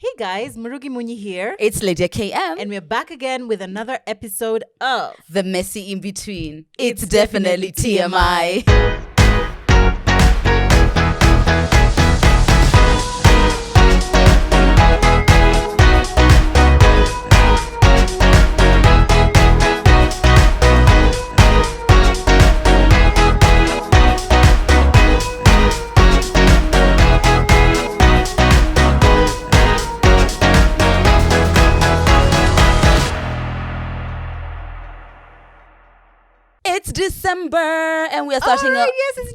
Hey guys, Murugi Munyi here. It's Lydia KM. And we're back again with another episode of The Messy In Between. It's definitely TMI. It's December and we are starting yes, it's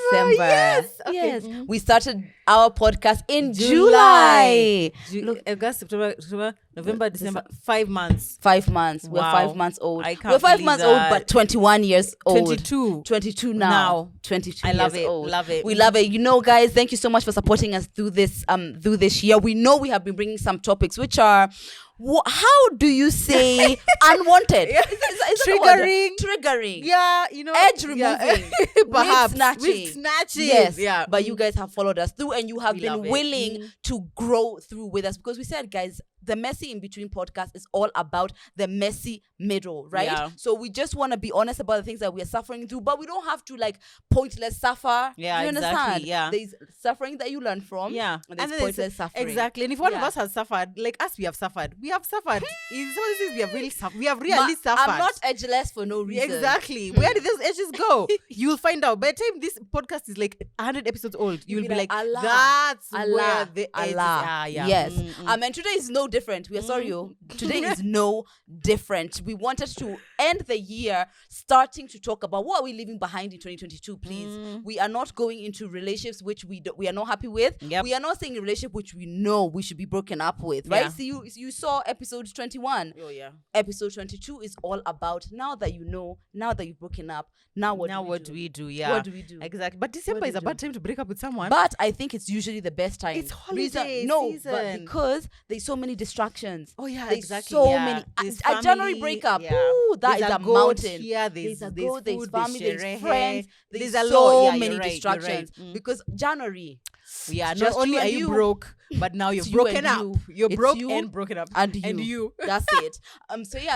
December. Yes. Okay. Yes. We started our podcast in July. Look, August, September, November, December. 5 months. 5 months. Wow. We're 5 months old. I can't We're 5 believe months that. old, but 21 years old. 22. 22 now. 22 I love years it. old. Love it. We love it. You know, guys, thank you so much for supporting us through this year. We know we have been bringing some topics which are how do you say unwanted? Is triggering. Yeah, you know. Edge removing. Perhaps. Wig snatching. Yes. Yeah. But you guys have followed us through and you have We been love it. willing to grow through with us because we said, guys, the Messy In Between podcast is all about the messy middle, right? Yeah. So we just want to be honest about the things that we are suffering through, but we don't have to like pointless suffer. Yeah, you exactly, understand? yeah. There's suffering that you learn from. Yeah. And there's then pointless suffering. Exactly. And if one of Yeah. us has suffered, like us, we have suffered. We have suffered. In some of these things, we have really suffered. We have really suffered. I'm not edgeless for no reason. Exactly. Where did those edges go? You'll find out. By the time this podcast is like 100 episodes old, you'll be like, Allah, that's where Allah, the edges Allah. are. Yeah. Yes. Mm-mm. And today is no different. We are sorry, you. Today is no different. We wanted to end the year starting to talk about what are we leaving behind in 2022, please. We are not going into relationships which we are not happy with. Yep. We are not saying a relationship which we know we should be broken up with, right? Yeah. So you saw episode 21. Oh, yeah. Episode 22 is all about now that you know, now that you've broken up, now what do we do? Yeah. What do we do? Exactly. But December What do is we a do? bad time to break up with someone. But I think it's usually the best time. It's holiday No, season. but because there's so many distractions. Oh, yeah, There's exactly. so Yeah. many. There's A January family, breakup. yeah. Ooh, that There's is a a goat mountain. here, There's a there's goat, there's food, family, there's there's sherehe. friends. There's There's a so lot. Yeah, many you're right, you're distractions. right. Mm. Because January. Yeah, It's not just only you are and you you. broke, but now you're It's you broken and up. you. You're It's broke you and broken up. And And you. That's it.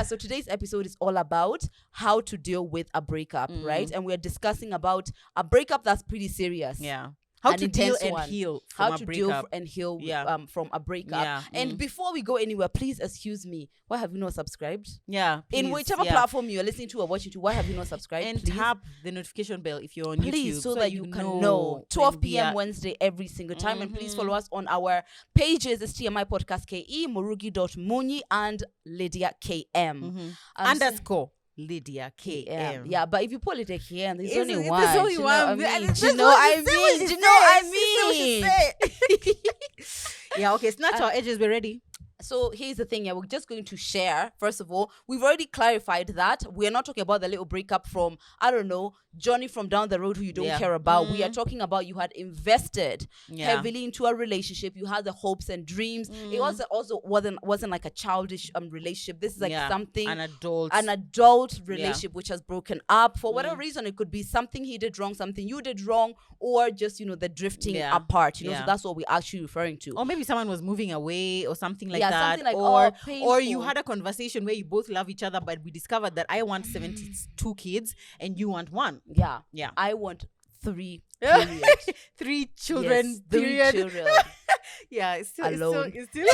So today's episode is all about how to deal with a breakup, right? And we're discussing about a breakup that's pretty serious. Yeah. How An to deal intense and one. heal How from a to deal breakup. and heal Yeah. from a breakup. Yeah. And before we go anywhere, please excuse me. Why have you not subscribed? Yeah. In please, whichever yeah. platform you're listening to or watching to, why have you not subscribed? And please? tap the notification bell if you're on Please, YouTube. so that you can know. 12 when we p.m. are- Wednesday every single time. And please follow us on our pages. It's TMI Podcast KE, Murugi.Munyi, and Lydia KM. Underscore Lydia KM. Yeah, but if you put Lydia KM, there's It's- only there's one. only Do you know one. what I mean? That's Do you know what what I she said, what mean? she Do you know what said. I She said mean? Yeah, okay. Snatch our edges. We're ready. So here's the thing, yeah, we're just going to share. First of all, we've already clarified that we're not talking about the little breakup from, I don't know, Johnny from down the road who you don't Yeah. care about. We are talking about you had invested Yeah. heavily into a relationship. You had the hopes and dreams. It also wasn't like a childish relationship. This is like Yeah. something An adult. an adult relationship which has broken up for whatever reason. It could be something he did wrong, something you did wrong, or just the drifting Yeah. apart. So Yeah. that's what we're actually referring to. Or maybe someone was moving away or something like Yeah, that. something like, or painful. you had a conversation where you both love each other, but we discovered that I want 72 kids and you want one. Yeah. Yeah. I want 3 period. 3 children. Yes, 3 period. children. Yeah, it's still Alone. It's still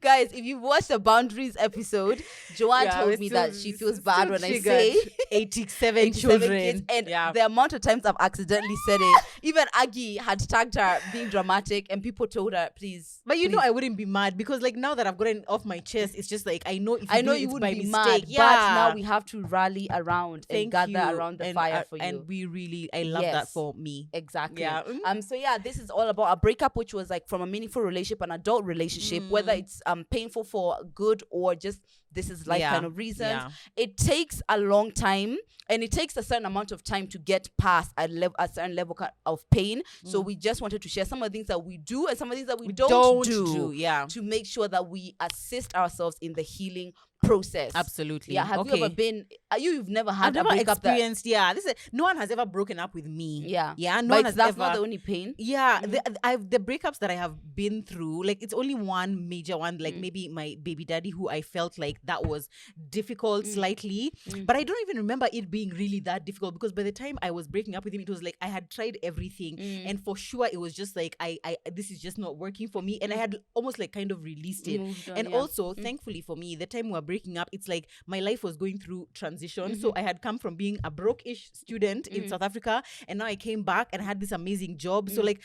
Guys, if you watched the Boundaries episode, Joanne Yeah, told we're me still- that she feels still bad when I triggered. say 87 87 children. kids. And yeah. the amount of times I've accidentally said it, even Aggie had tagged her being dramatic and people told her, please. But you know please. I wouldn't be mad because like now that I've gotten off my chest, it's just like I know if you I know do you it wouldn't by be mistake. mad, Yeah. but now we have to rally around and Thank gather you. around the And, fire for you. And I love that Yes. for me. Exactly. Yeah. So yeah, this is all about a breakup, which was like from a meaningful relationship, an adult relationship, whether it's painful for good or just this is life kind of reasons. Yeah. It takes a long time, and it takes a certain amount of time to get past a certain level of pain. So we just wanted to share some of the things that we do and some of the things that we don't do. Yeah. To make sure that we assist ourselves in the healing process. Absolutely. Yeah. Have you ever been? You've never had I've never a breakup experienced. No one has ever broken up with me. Yeah. No but one has that's ever. not the only pain. Yeah, the breakups that I have been through, like it's only one major one, like maybe my baby daddy, who I felt like that was difficult slightly, but I don't even remember it being really that difficult, because by the time I was breaking up with him, it was like I had tried everything, and for sure it was just like I this is just not working for me, and I had almost like kind of released it. Also, thankfully for me, the time we were breaking up, it's like my life was going through transition. So I had come from being a broke-ish student in South Africa, and now I came back and I had this amazing job. So like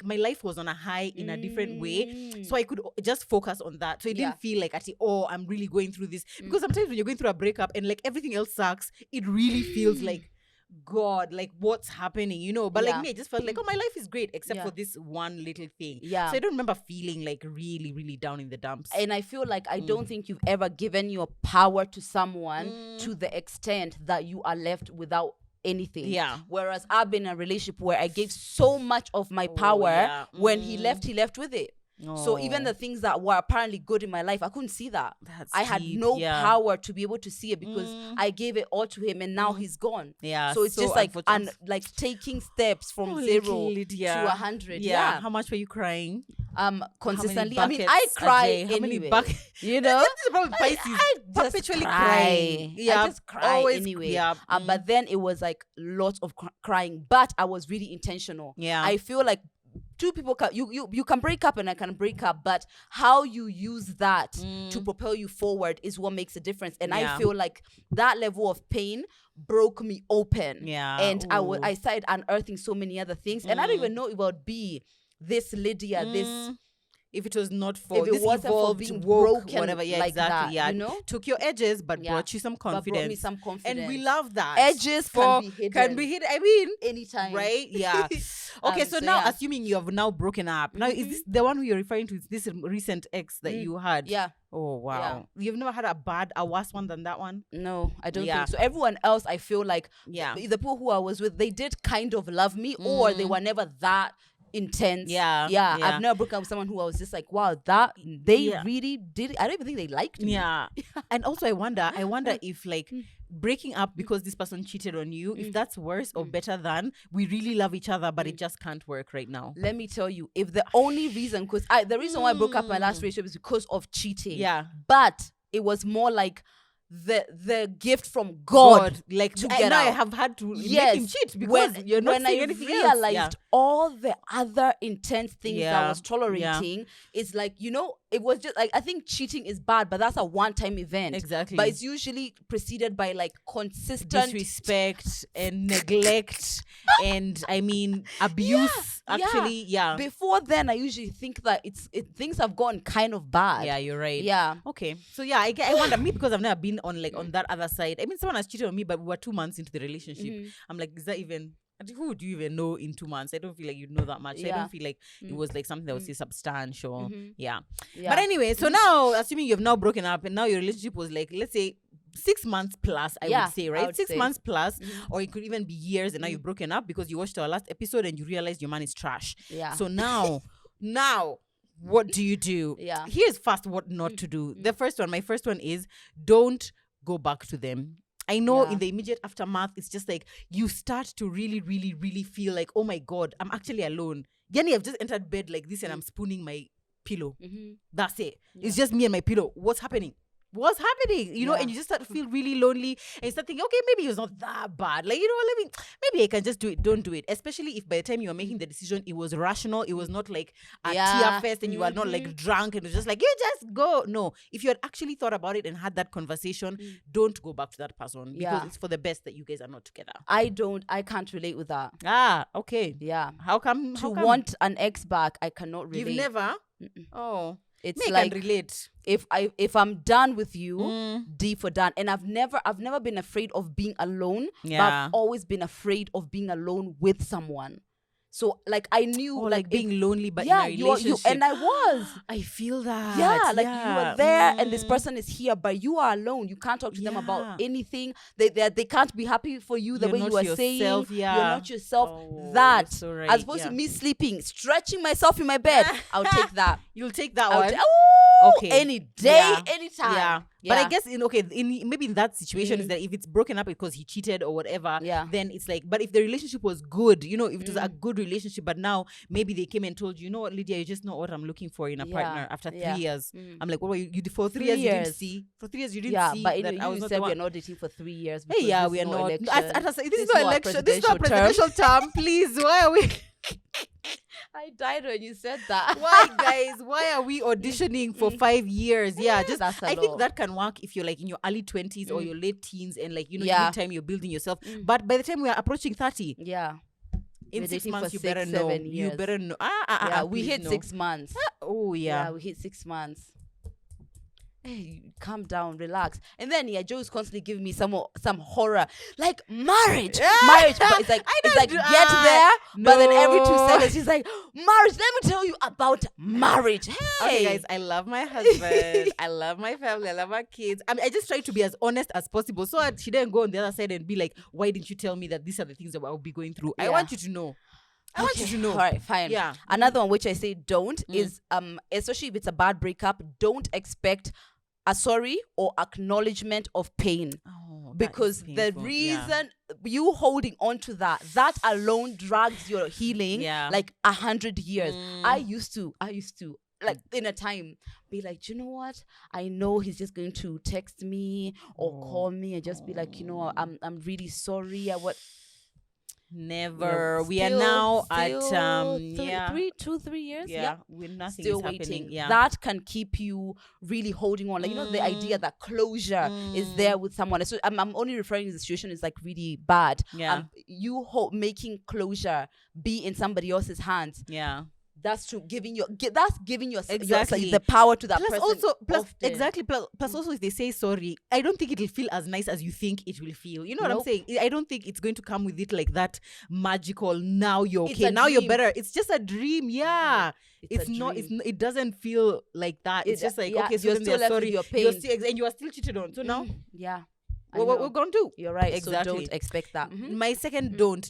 my life was on a high in a different way, so I could just focus on that. So it didn't feel like I'm really going through this, because sometimes when you're going through a breakup and like everything else sucks, it really feels like, God, like what's happening, but like me, I just felt like, oh, my life is great except for this one little thing. So I don't remember feeling like really, really down in the dumps. And I feel like I don't think you've ever given your power to someone to the extent that you are left without anything. Whereas I've been in a relationship where I gave so much of my power. When he left with it. So even the things that were apparently good in my life, I couldn't see that. I had no power to be able to see it, because I gave it all to him, and now he's gone. So it's just like like taking steps from 0 to 100. How much were you crying? Consistently. I mean, I cry anyway. How many buckets? This is probably Pisces. I just perpetually cry. crying. I just cry anyway. But then it was like lots of crying, but I was really intentional. I feel like two people you can break up and I can break up, but how you use that to propel you forward is what makes a difference. And I feel like that level of pain broke me open. And I started unearthing so many other things, and I don't even know if it would be this Lydia, this. If it was not for if it this wasn't evolved, for being woke, broken whatever, like exactly, that, took your edges, but brought you some confidence. But brought me some confidence, and we love that. Edges can be hidden. I mean, anytime, right? Yeah. Okay, so now assuming you have now broken up, now is this the one who you're referring to? Is this recent ex that you had? Yeah. Oh wow. You've never had a worse one than that one? No, I don't think so. Everyone else, I feel like, the people who I was with, they did kind of love me, or they were never that intense. I've never broken up with someone who I was just like, wow, that they really did it. I don't even think they liked me. And also I wonder if like breaking up because this person cheated on you, if that's worse or better than we really love each other but it just can't work right now. Let me tell you, if the only reason, because the reason why I broke up my last relationship is because of cheating, but it was more like the gift from God, like to get out. I have had to make him cheat because you're not saying anything else. When I realized all the other intense things that I was tolerating, it's like, it was just like, I think cheating is bad, but that's a one-time event. Exactly. But it's usually preceded by like consistent disrespect and neglect and I mean abuse. Before then, I usually think that things have gone kind of bad. Yeah, you're right. Yeah. Okay. So I wonder, me, because I've never been on that other side. I mean, someone has cheated on me, but we were 2 months into the relationship. I'm like, is that even? Who would you even know in 2 months? I don't feel like you know that much. I don't feel like it was like something that was substantial. But anyway, so now, assuming you've now broken up and now your relationship was like, let's say 6 months plus, I would say, right? 6 months plus, or it could even be years, and now you've broken up because you watched our last episode and you realized your man is trash. So now, what do you do? Here's first what not to do. My first one is don't go back to them. I know in the immediate aftermath, it's just like you start to really, really, really feel like, oh my God, I'm actually alone. Yani, I've just entered bed like this and I'm spooning my pillow. That's it. It's just me and my pillow. What's happening? And you just start to feel really lonely and you start thinking, okay, maybe it was not that bad. Like, maybe I can just do it. Don't do it. Especially if by the time you were making the decision, it was rational. It was not like a tear fest and you were not like drunk and it was just like, you just go. No. If you had actually thought about it and had that conversation, don't go back to that person because it's for the best that you guys are not together. I can't relate with that. Okay. Yeah. How come? Want an ex back, I cannot relate. You've never? Mm-mm. Oh. It's I like can relate. If I'm done with you, D for done. And I've never been afraid of being alone. But I've always been afraid of being alone with someone. So like I knew like being lonely but in a relationship. And I was. I feel that. Yeah, like you were there and this person is here, but you are alone. You can't talk to them about anything. They can't be happy for you the way you are saying. You're not yourself. As opposed to me sleeping, stretching myself in my bed. I'll take that. You'll take that one. Okay. any day, Yeah. anytime. Yeah. But I guess maybe in that situation is that if it's broken up because he cheated or whatever, then it's like, but if the relationship was good, you know, if it was a good relationship, but now maybe they came and told you, you know what, Lydia, you just know what I'm looking for in a partner after 3 years. I'm like, what were you for 3 years? You didn't see? For 3 years you didn't see but that I was you not said the we're one. not dating for 3 years. Hey, yeah, we are no not. Election. This is not election. This is not a presidential term. Please, why are we? I died when you said that. Why, guys? Why are we auditioning for 5 years? Yeah, just I think that can work if you're like in your early 20s or your late teens, and like, you know, you need time, you're building yourself. But by the time we are approaching 30, in 6 months, you better know. You better know. We hit 6 months. Oh yeah. Yeah, we hit 6 months. Hey, calm down, relax. And then Joe's constantly giving me some horror, like marriage. But it's like get there. No. But then every 2 seconds he's like, marriage. Let me tell you about marriage. Hey, okay, guys, I love my husband. I love my family. I love my kids. I mean, I just try to be as honest as possible, so that she didn't go on the other side and be like, why didn't you tell me that these are the things that I'll be going through? I want you to know. I want you to know. All right, fine. Yeah. Another one which I say don't is especially if it's a bad breakup, don't expect a sorry or acknowledgement of pain. Because the reason you holding on to that alone drags your healing like 100 years. I used to like in a time be like, you know what, I know he's just going to text me or call me and just be like, you know, I'm really sorry. Never. We are now at 3 years. Yeah, with nothing still is happening. waiting. Yeah, that can keep you really holding on. Like, you know, the idea that closure is there with someone. So I'm only referring to the situation is like really bad. Yeah, you making closure be in somebody else's hands. Yeah. That's giving yourself exactly the power to that person. Plus also if they say sorry, I don't think it'll feel as nice as you think it will feel. You know what I'm saying? I don't think it's going to come with it like that magical, now you're okay, now you're better. It's just a dream. Yeah. It's not. It doesn't feel like that. It's just like, okay, so you're then still they're left sorry, with your pain. and you are still cheated on. So now, what we're gonna do? You're right. Exactly. So don't expect that. My second don't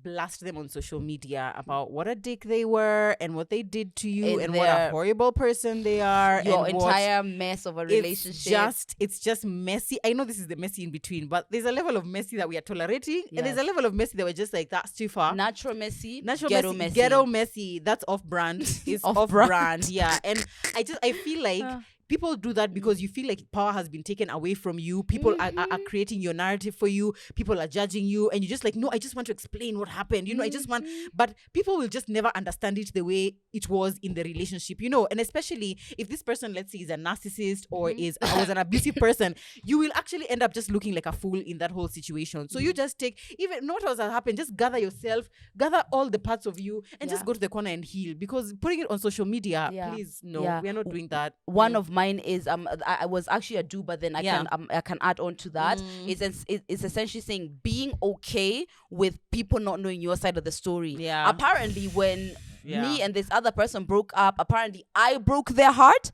blast them on social media about what a dick they were and what they did to you and what a horrible person they are. Your and entire mess of a relationship. It's just messy. I know this is the messy in between, but there's a level of messy that we are tolerating, and there's a level of messy that we're just like, that's too far. Natural messy, ghetto messy. That's off brand. It's off brand. Yeah, and I feel like people do that because you feel like power has been taken away from you. People are creating your narrative for you. People are judging you. And you're just like, no, I just want to explain what happened. You know, I just want... But people will just never understand it the way it was in the relationship, you know. And especially if this person, let's say, is a narcissist or was an abusive person, you will actually end up just looking like a fool in that whole situation. So you just take... Even not what has happened, just gather yourself, gather all the parts of you and just go to the corner and heal. Because putting it on social media, please, no, we are not doing that. One of mine is I was actually a do, but then I can add on to that. It's essentially saying being okay with people not knowing your side of the story. Yeah. Apparently, when me and this other person broke up, apparently I broke their heart.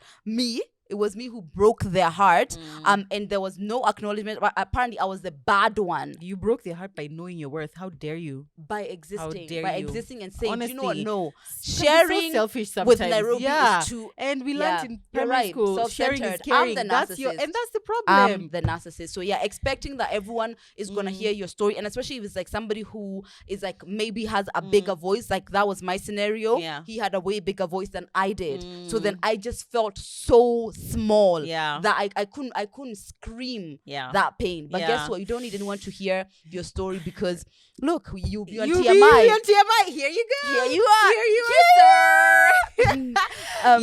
It was me who broke their heart. And there was no acknowledgement. But apparently I was the bad one. You broke their heart by knowing your worth. How dare you? By existing and saying, honestly, you know what? No. Sharing so selfish with Nairobi is too... And we learned in primary school, sharing is caring. I'm the narcissist. And that's the problem. I'm the narcissist. So yeah, expecting that everyone is going to hear your story. And especially if it's like somebody who is like, maybe has a bigger voice. Like that was my scenario. Yeah. He had a way bigger voice than I did. So then I just felt so small that I couldn't scream that pain. But guess what? You don't need anyone to hear your story because look, you'll be on TMI. On TMI. Here you go. Here you are. Here you are,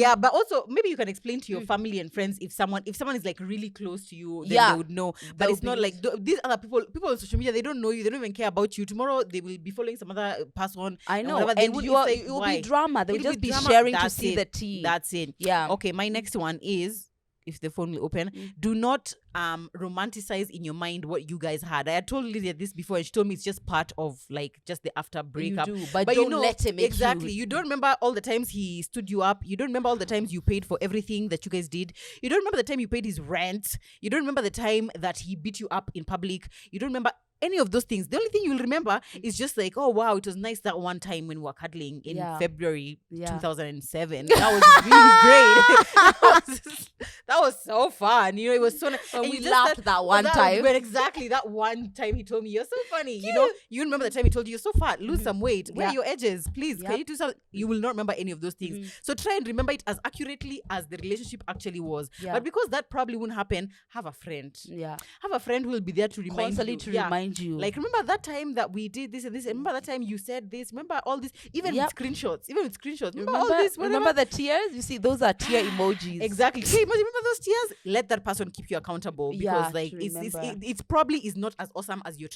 sir. But also maybe you can explain to your family and friends if someone is like really close to you, then they would know. But it's not like these other people on social media, they don't know you, they don't even care about you. Tomorrow they will be following some other person. I know. And it will be drama. They will just be sharing to see the tea. That's it. Yeah. Okay, my next one is, if the phone will open, do not romanticize in your mind what you guys had. I had told Lydia this before and she told me it's just part of like just the after breakup. But don't let him make exactly. You don't remember all the times he stood you up. You don't remember all the times you paid for everything that you guys did. You don't remember the time you paid his rent. You don't remember the time that he beat you up in public. You don't remember any of those things. The only thing you'll remember is just like, oh wow, it was nice that one time when we were cuddling in February 2007. That was really great. that was so fun. You know, it was so nice. And we laughed that one time. But exactly that one time he told me, you're so funny. You know, you remember the time he told you, you're so fat, lose some weight. Where are your edges? Please, can you do something? You will not remember any of those things. So try and remember it as accurately as the relationship actually was. But because that probably wouldn't happen, have a friend. Have a friend who will be there to remind you. Remind you. Like, remember that time that we did this and this? Remember that time you said this? Remember all this? Even with screenshots. Remember all this? Remember the tears? You see, those are tear emojis. Exactly. Hey, remember those tears? Let that person keep you accountable, because like it's probably is not as awesome as you're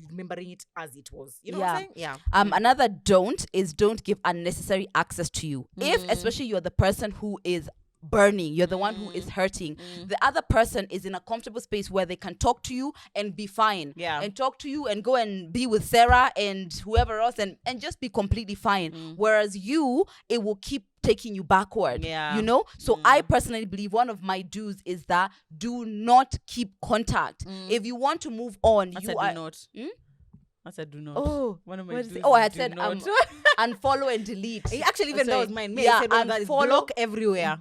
remembering it as it was. You know what I'm saying? Yeah. Another don't give unnecessary access to you. If especially you're the person who is burning, you're the one who is hurting, the other person is in a comfortable space where they can talk to you and be fine, and talk to you and go and be with Sarah and whoever else and just be completely fine, whereas it will keep taking you backward, you know. So I personally believe one of my do's is that do not keep contact. If you want to move on, I said do not. Oh, one of my do's. I had said unfollow and delete. Actually, even that was mine. I said that is block everywhere,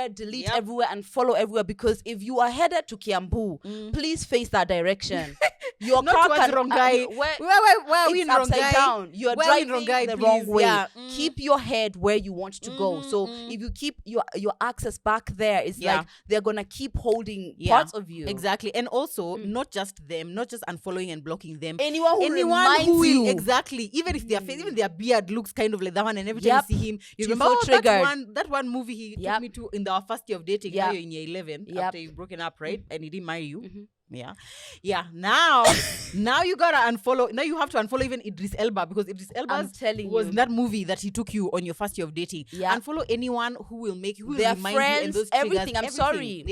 delete everywhere, and follow everywhere. Because if you are headed to Kiambu, please face that direction. Your not car towards Rongai. Where are we in upside Rongai? down. You're driving the wrong way. Keep your head where you want to go. So if you keep your access back there, it's like they're gonna keep holding parts of you. Exactly. And also not just them, not just unfollowing and blocking them. Anyone who will, exactly. Even if their face, even their beard looks kind of like that one, and every time you see him, you remember that one movie he took me to in our first year of dating. Now you're in year 11 after you've broken up, right? And he didn't marry you. Now you gotta unfollow. Now you have to unfollow even Idris Elba, because Idris Elba was in that movie that he took you on your first year of dating. Unfollow anyone who will make you, who will remind friends, you, and those everything. I'm sorry.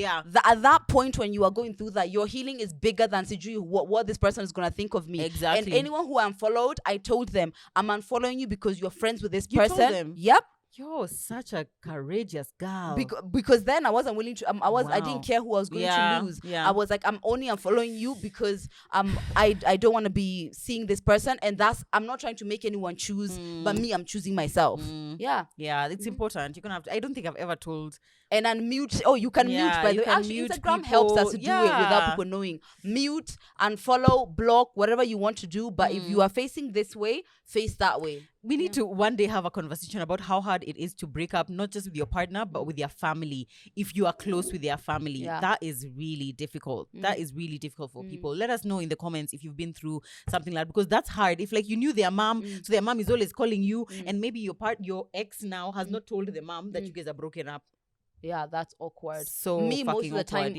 At that point when you are going through that, your healing is bigger than what this person is gonna think of me. Exactly. And anyone who I unfollowed, I told them I'm unfollowing you because you're friends with this you person. Told them. Yep. You're such a courageous girl. Because then I wasn't willing to. I didn't care who I was going to lose. I was like, I'm following you because I don't want to be seeing this person, and I'm not trying to make anyone choose, but me, I'm choosing myself. Yeah, it's important. You're gonna have to. I don't think I've ever told. And unmute. Oh, you can mute. By the way, actually, Instagram helps us to do it without people knowing. Mute, unfollow, block, whatever you want to do. But if you are facing this way, face that way. We need to one day have a conversation about how hard it is to break up, not just with your partner, but with your family. If you are close with their family, that is really difficult. That is really difficult for people. Let us know in the comments if you've been through something like that, because that's hard. If like you knew their mom, so their mom is always calling you, and maybe your ex now has not told the mom that you guys are broken up. Yeah, that's awkward. So me, most of the time,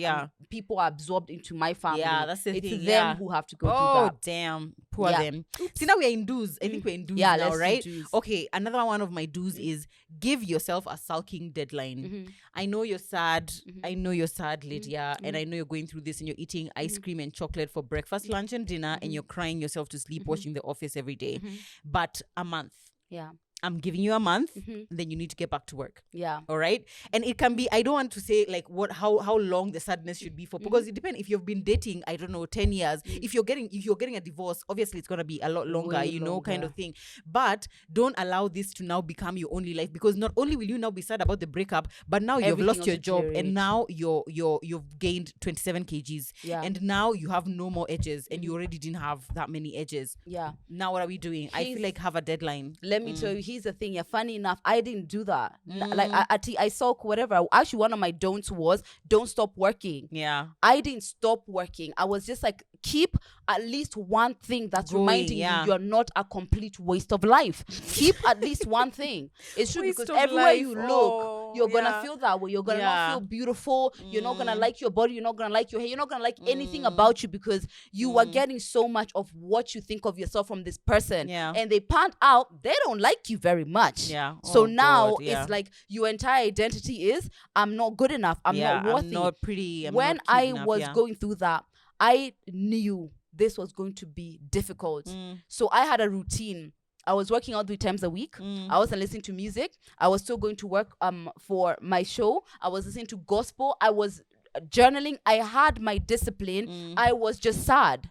people are absorbed into my family. Yeah, that's the thing. It's them who have to go through that. Oh, damn. Poor them. See, now we're in do's. I think we're in do's now, right? Okay, another one of my do's is give yourself a sulking deadline. I know you're sad. I know you're sad, Lydia. And I know you're going through this and you're eating ice cream and chocolate for breakfast, lunch, and dinner, and you're crying yourself to sleep watching The Office every day. But a month. Yeah. I'm giving you a month, then you need to get back to work. Yeah. All right. And it can be, I don't want to say like how long the sadness should be for, because it depends. If you've been dating, I don't know, 10 years, if you're getting a divorce, obviously it's going to be a lot longer, kind of thing. But don't allow this to now become your only life, because not only will you now be sad about the breakup, but now you've lost your job, and now you've gained 27 kgs. Yeah. And now you have no more edges, and you already didn't have that many edges. Yeah. Now what are we doing? I feel like have a deadline. Let me tell you, here's the thing. Yeah, funny enough, I didn't do that. Like I saw whatever. Actually, one of my don'ts was don't stop working. Yeah. I didn't stop working. I was just like, keep at least one thing that's reminding you you're not a complete waste of life. Keep at least one thing. It's true, because everywhere you look, you're gonna feel that way. You're gonna not feel beautiful. You're not gonna like your body. You're not gonna like your hair. You're not gonna like anything about you, because you are getting so much of what you think of yourself from this person. Yeah. And they panned out, they don't like you very much. Yeah. So now it's like your entire identity is, I'm not good enough. I'm not worthy. I'm not pretty. When I was going through that, I knew this was going to be difficult. So I had a routine. I was working out 3 times a week. I wasn't listening to music. I was still going to work for my show. I was listening to gospel. I was journaling. I had my discipline. I was just sad.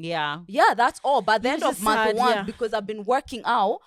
Yeah. Yeah, that's all. By the end Which of is month sad, one, yeah. because I've been working out,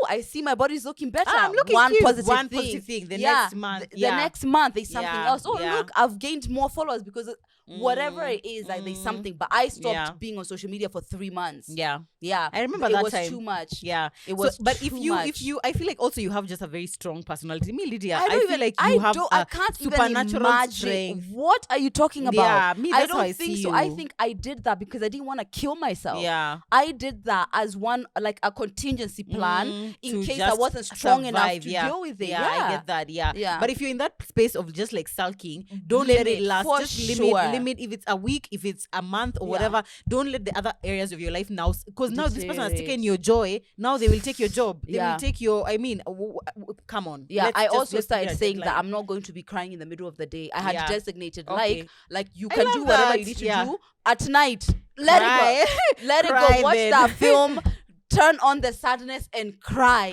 I see my body's looking better. I'm looking one cute. positive One thing. positive thing. The Yeah, next month. the next month is something Yeah, else. Oh, yeah. look, I've gained more followers because whatever it is, like there's something. But I stopped Yeah. being on social media for 3 months. Yeah. Yeah, I remember it that was time. too much. Yeah, it was. But too if much. you, I feel like also you have just a very strong personality. Me, Lydia, I don't I feel even, like you have I a can't even supernatural imagine. strength. What are you talking about? Yeah, me, that's I don't how I think see so. I you. think I did that because I didn't want to kill myself. Yeah. I did that as one, like a contingency plan in to case I just wasn't strong enough survive, to yeah. deal with it. Yeah, I get that. Yeah. Yeah. But if you're in that space of just like sulking, don't let it Limit, last. for Just sure. limit. If it's a week, if it's a month or Yeah. whatever, don't let the other areas of your life now, because now this person has taken Deteriorate. your joy. Now they will take your job. They Yeah. will take your. I mean, come on. Yeah, Let's I just- also let's put started a saying that deadline. I'm not going to be crying in the middle of the day. I had Yeah. designated Okay. like you I can love do whatever that. you need to Yeah. do at night. Let Cry. it go. Let it Cry go. Watch then. that film. Turn on the sadness and cry.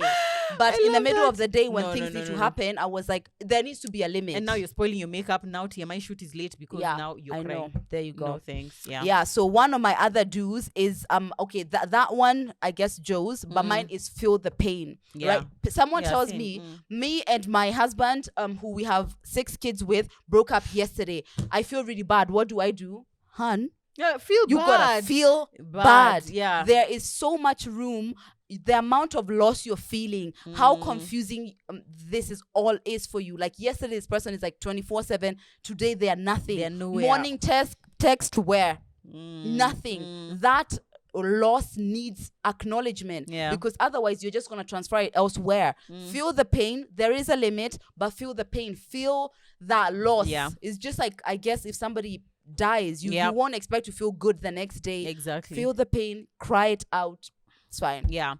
But I in the love middle that. of the day when No, things no, need no, to no. happen, I was like, there needs to be a limit. And now you're spoiling your makeup. Now TMI shoot is late because yeah, now you're I know. crying. There you go. No thanks. Yeah. Yeah, so one of my other do's is okay, that one I guess Joe's, but mine is feel the pain. Yeah. Right? Someone Yeah, tells same. me, me and my husband, who we have 6 kids with, broke up yesterday. I feel really bad. What do I do? Hun, Yeah, feel you bad. gotta feel Bad, bad. yeah. There is so much room. The amount of loss you're feeling, how confusing this is for you. Like yesterday, this person is like 24/7. Today they are nothing. They're nowhere. Morning text where nothing. That loss needs acknowledgement, Yeah. because otherwise you're just gonna transfer it elsewhere. Feel the pain. There is a limit, but feel the pain. Feel that loss. Yeah. It's just like, I guess, if somebody dies, you Yeah. won't expect to feel good the next day. Exactly. Feel the pain, cry it out. It's fine. Yeah.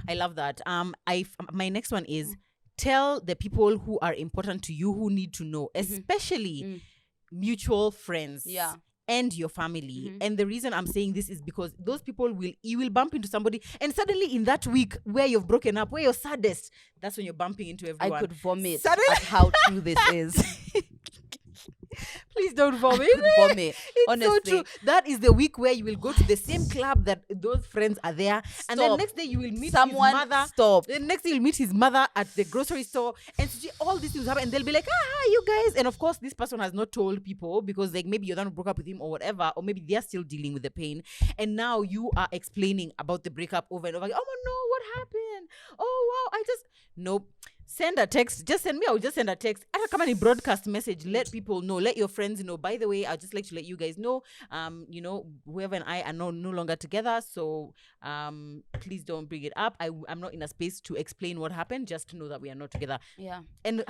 I love that. My next one is tell the people who are important to you, who need to know, especially mutual friends. Yeah. And your family. And the reason I'm saying this is because those people you will bump into somebody, and suddenly in that week where you've broken up, where you're saddest, that's when you're bumping into everyone. I could vomit Suddenly- at how true this is. Please don't vomit. I could vomit. It's Honestly. so true. That is the week where you will go to the same club that those friends are there, and then Stop. next day you will meet Someone his mother. stop. The next day you'll meet his mother at the grocery store, and all these things happen, and they'll be like, "Ah, you guys!" And of course, this person has not told people because, like, maybe you're the one who broke up with him or whatever, or maybe they're still dealing with the pain, and now you are explaining about the breakup over and over. Oh no, what happened? Oh wow, nope. Send a text. Just send me. I'll just send a text. I come on a broadcast message. Let people know. Let your friends know. By the way, I'd just like to let you guys know. Whoever and I are no longer together. So, please don't bring it up. I'm not in a space to explain what happened. Just to know that we are not together. Yeah. And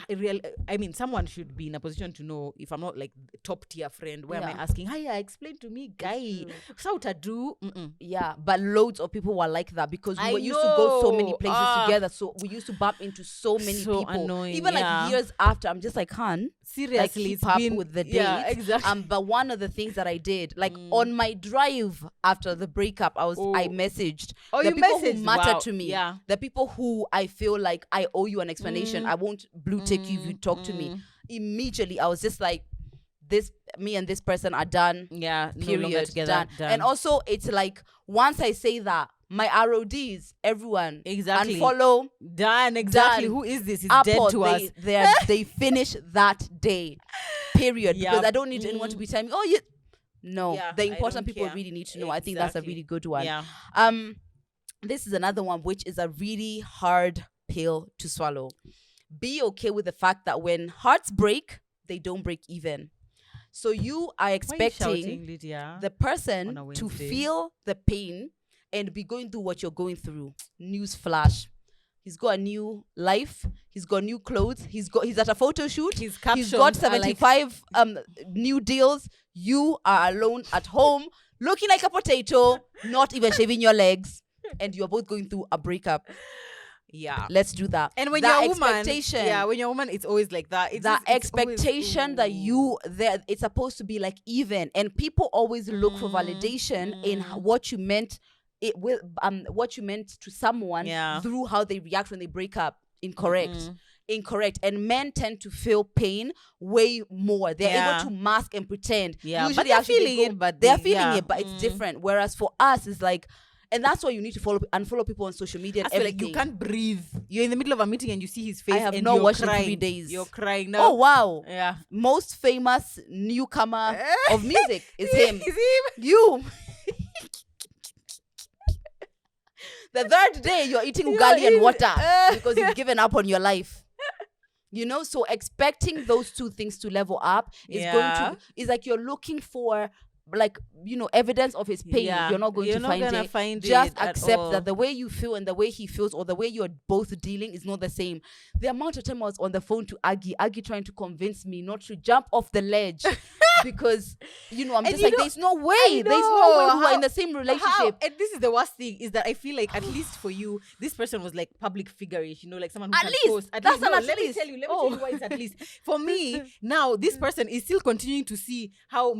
someone should be in a position to know if I'm not like the top tier friend. Where am Yeah. I asking? Hiya, explain to me, guy. So to do. Yeah, but loads of people were like that because I we used to go so many know. places together. So we used to bump into so many So people. annoying, Even yeah. like years after, I'm just like, hun, Seriously, like, it's keep up been with the dates. Yeah, exactly. But one of the things that I did, like on my drive after the breakup, I messaged Oh, the you people messaged? who matter Wow. to me. Yeah. The people who I feel like I owe you an explanation. I won't blue tick you if you talk to me. Immediately, I was just like, me and this person are done. Yeah, no Period. longer together. Done. And also, it's like, once I say that, my RODs, everyone, Exactly. unfollow, Done. Exactly. Done. Who is this? It's Apple, dead to us. they finish that day. Period. Yeah. Because I don't need anyone to be telling me, oh, you. No, Yeah, the I important don't people care. really need to know. I think that's a Exactly. really good one. Yeah. This is another one which is a really hard pill to swallow. Be okay with the fact that when hearts break, they don't break even. So you are Why are you expecting shouting, Lydia? the person On a to Wednesday? feel the pain and be going through what you're going through. News flash. He's got a new life. He's got new clothes. He's at a photo shoot. His He's captions got are like- 75 new deals. You are alone at home, looking like a potato, not even shaving your legs, and you're both going through a breakup. Yeah. Let's do that. And when that you're a woman, expectation, when you're a woman, it's always like that. It's that just- it's always- expectation that it's supposed to be like even, and people always look for validation in what you meant what you meant to someone Yeah. through how they react when they break up. Incorrect. incorrect, and men tend to feel pain way more. They're able to mask and pretend. Yeah, Usually but they're actually feeling it, but they're feeling it, but it's different. Whereas for us, it's like, and that's why you need to unfollow people on social media. And I feel everything. like you can't breathe. You're in the middle of a meeting and you see his face. I have and not you're watched crying. in 3 days. You're crying now. Oh wow! Yeah. Most famous newcomer of music is him. Is him? You. The third day you're eating ugali and water because you've given up on your life. You know, so expecting those two things to level up is like you're looking for, like, you know, evidence of his pain. You're not going to find it. Just accept that the way you feel and the way he feels, or the way you're both dealing, is not the same. The amount of time I was on the phone to Aggie trying to convince me not to jump off the ledge because, you know, I'm just like, there's no way. There's no way we are in the same relationship. And this is the worst thing, is that I feel like, at least for you, this person was like public figure-ish, you know, like someone who can post. Let me tell you why it's at least. For me, now this person is still continuing to see how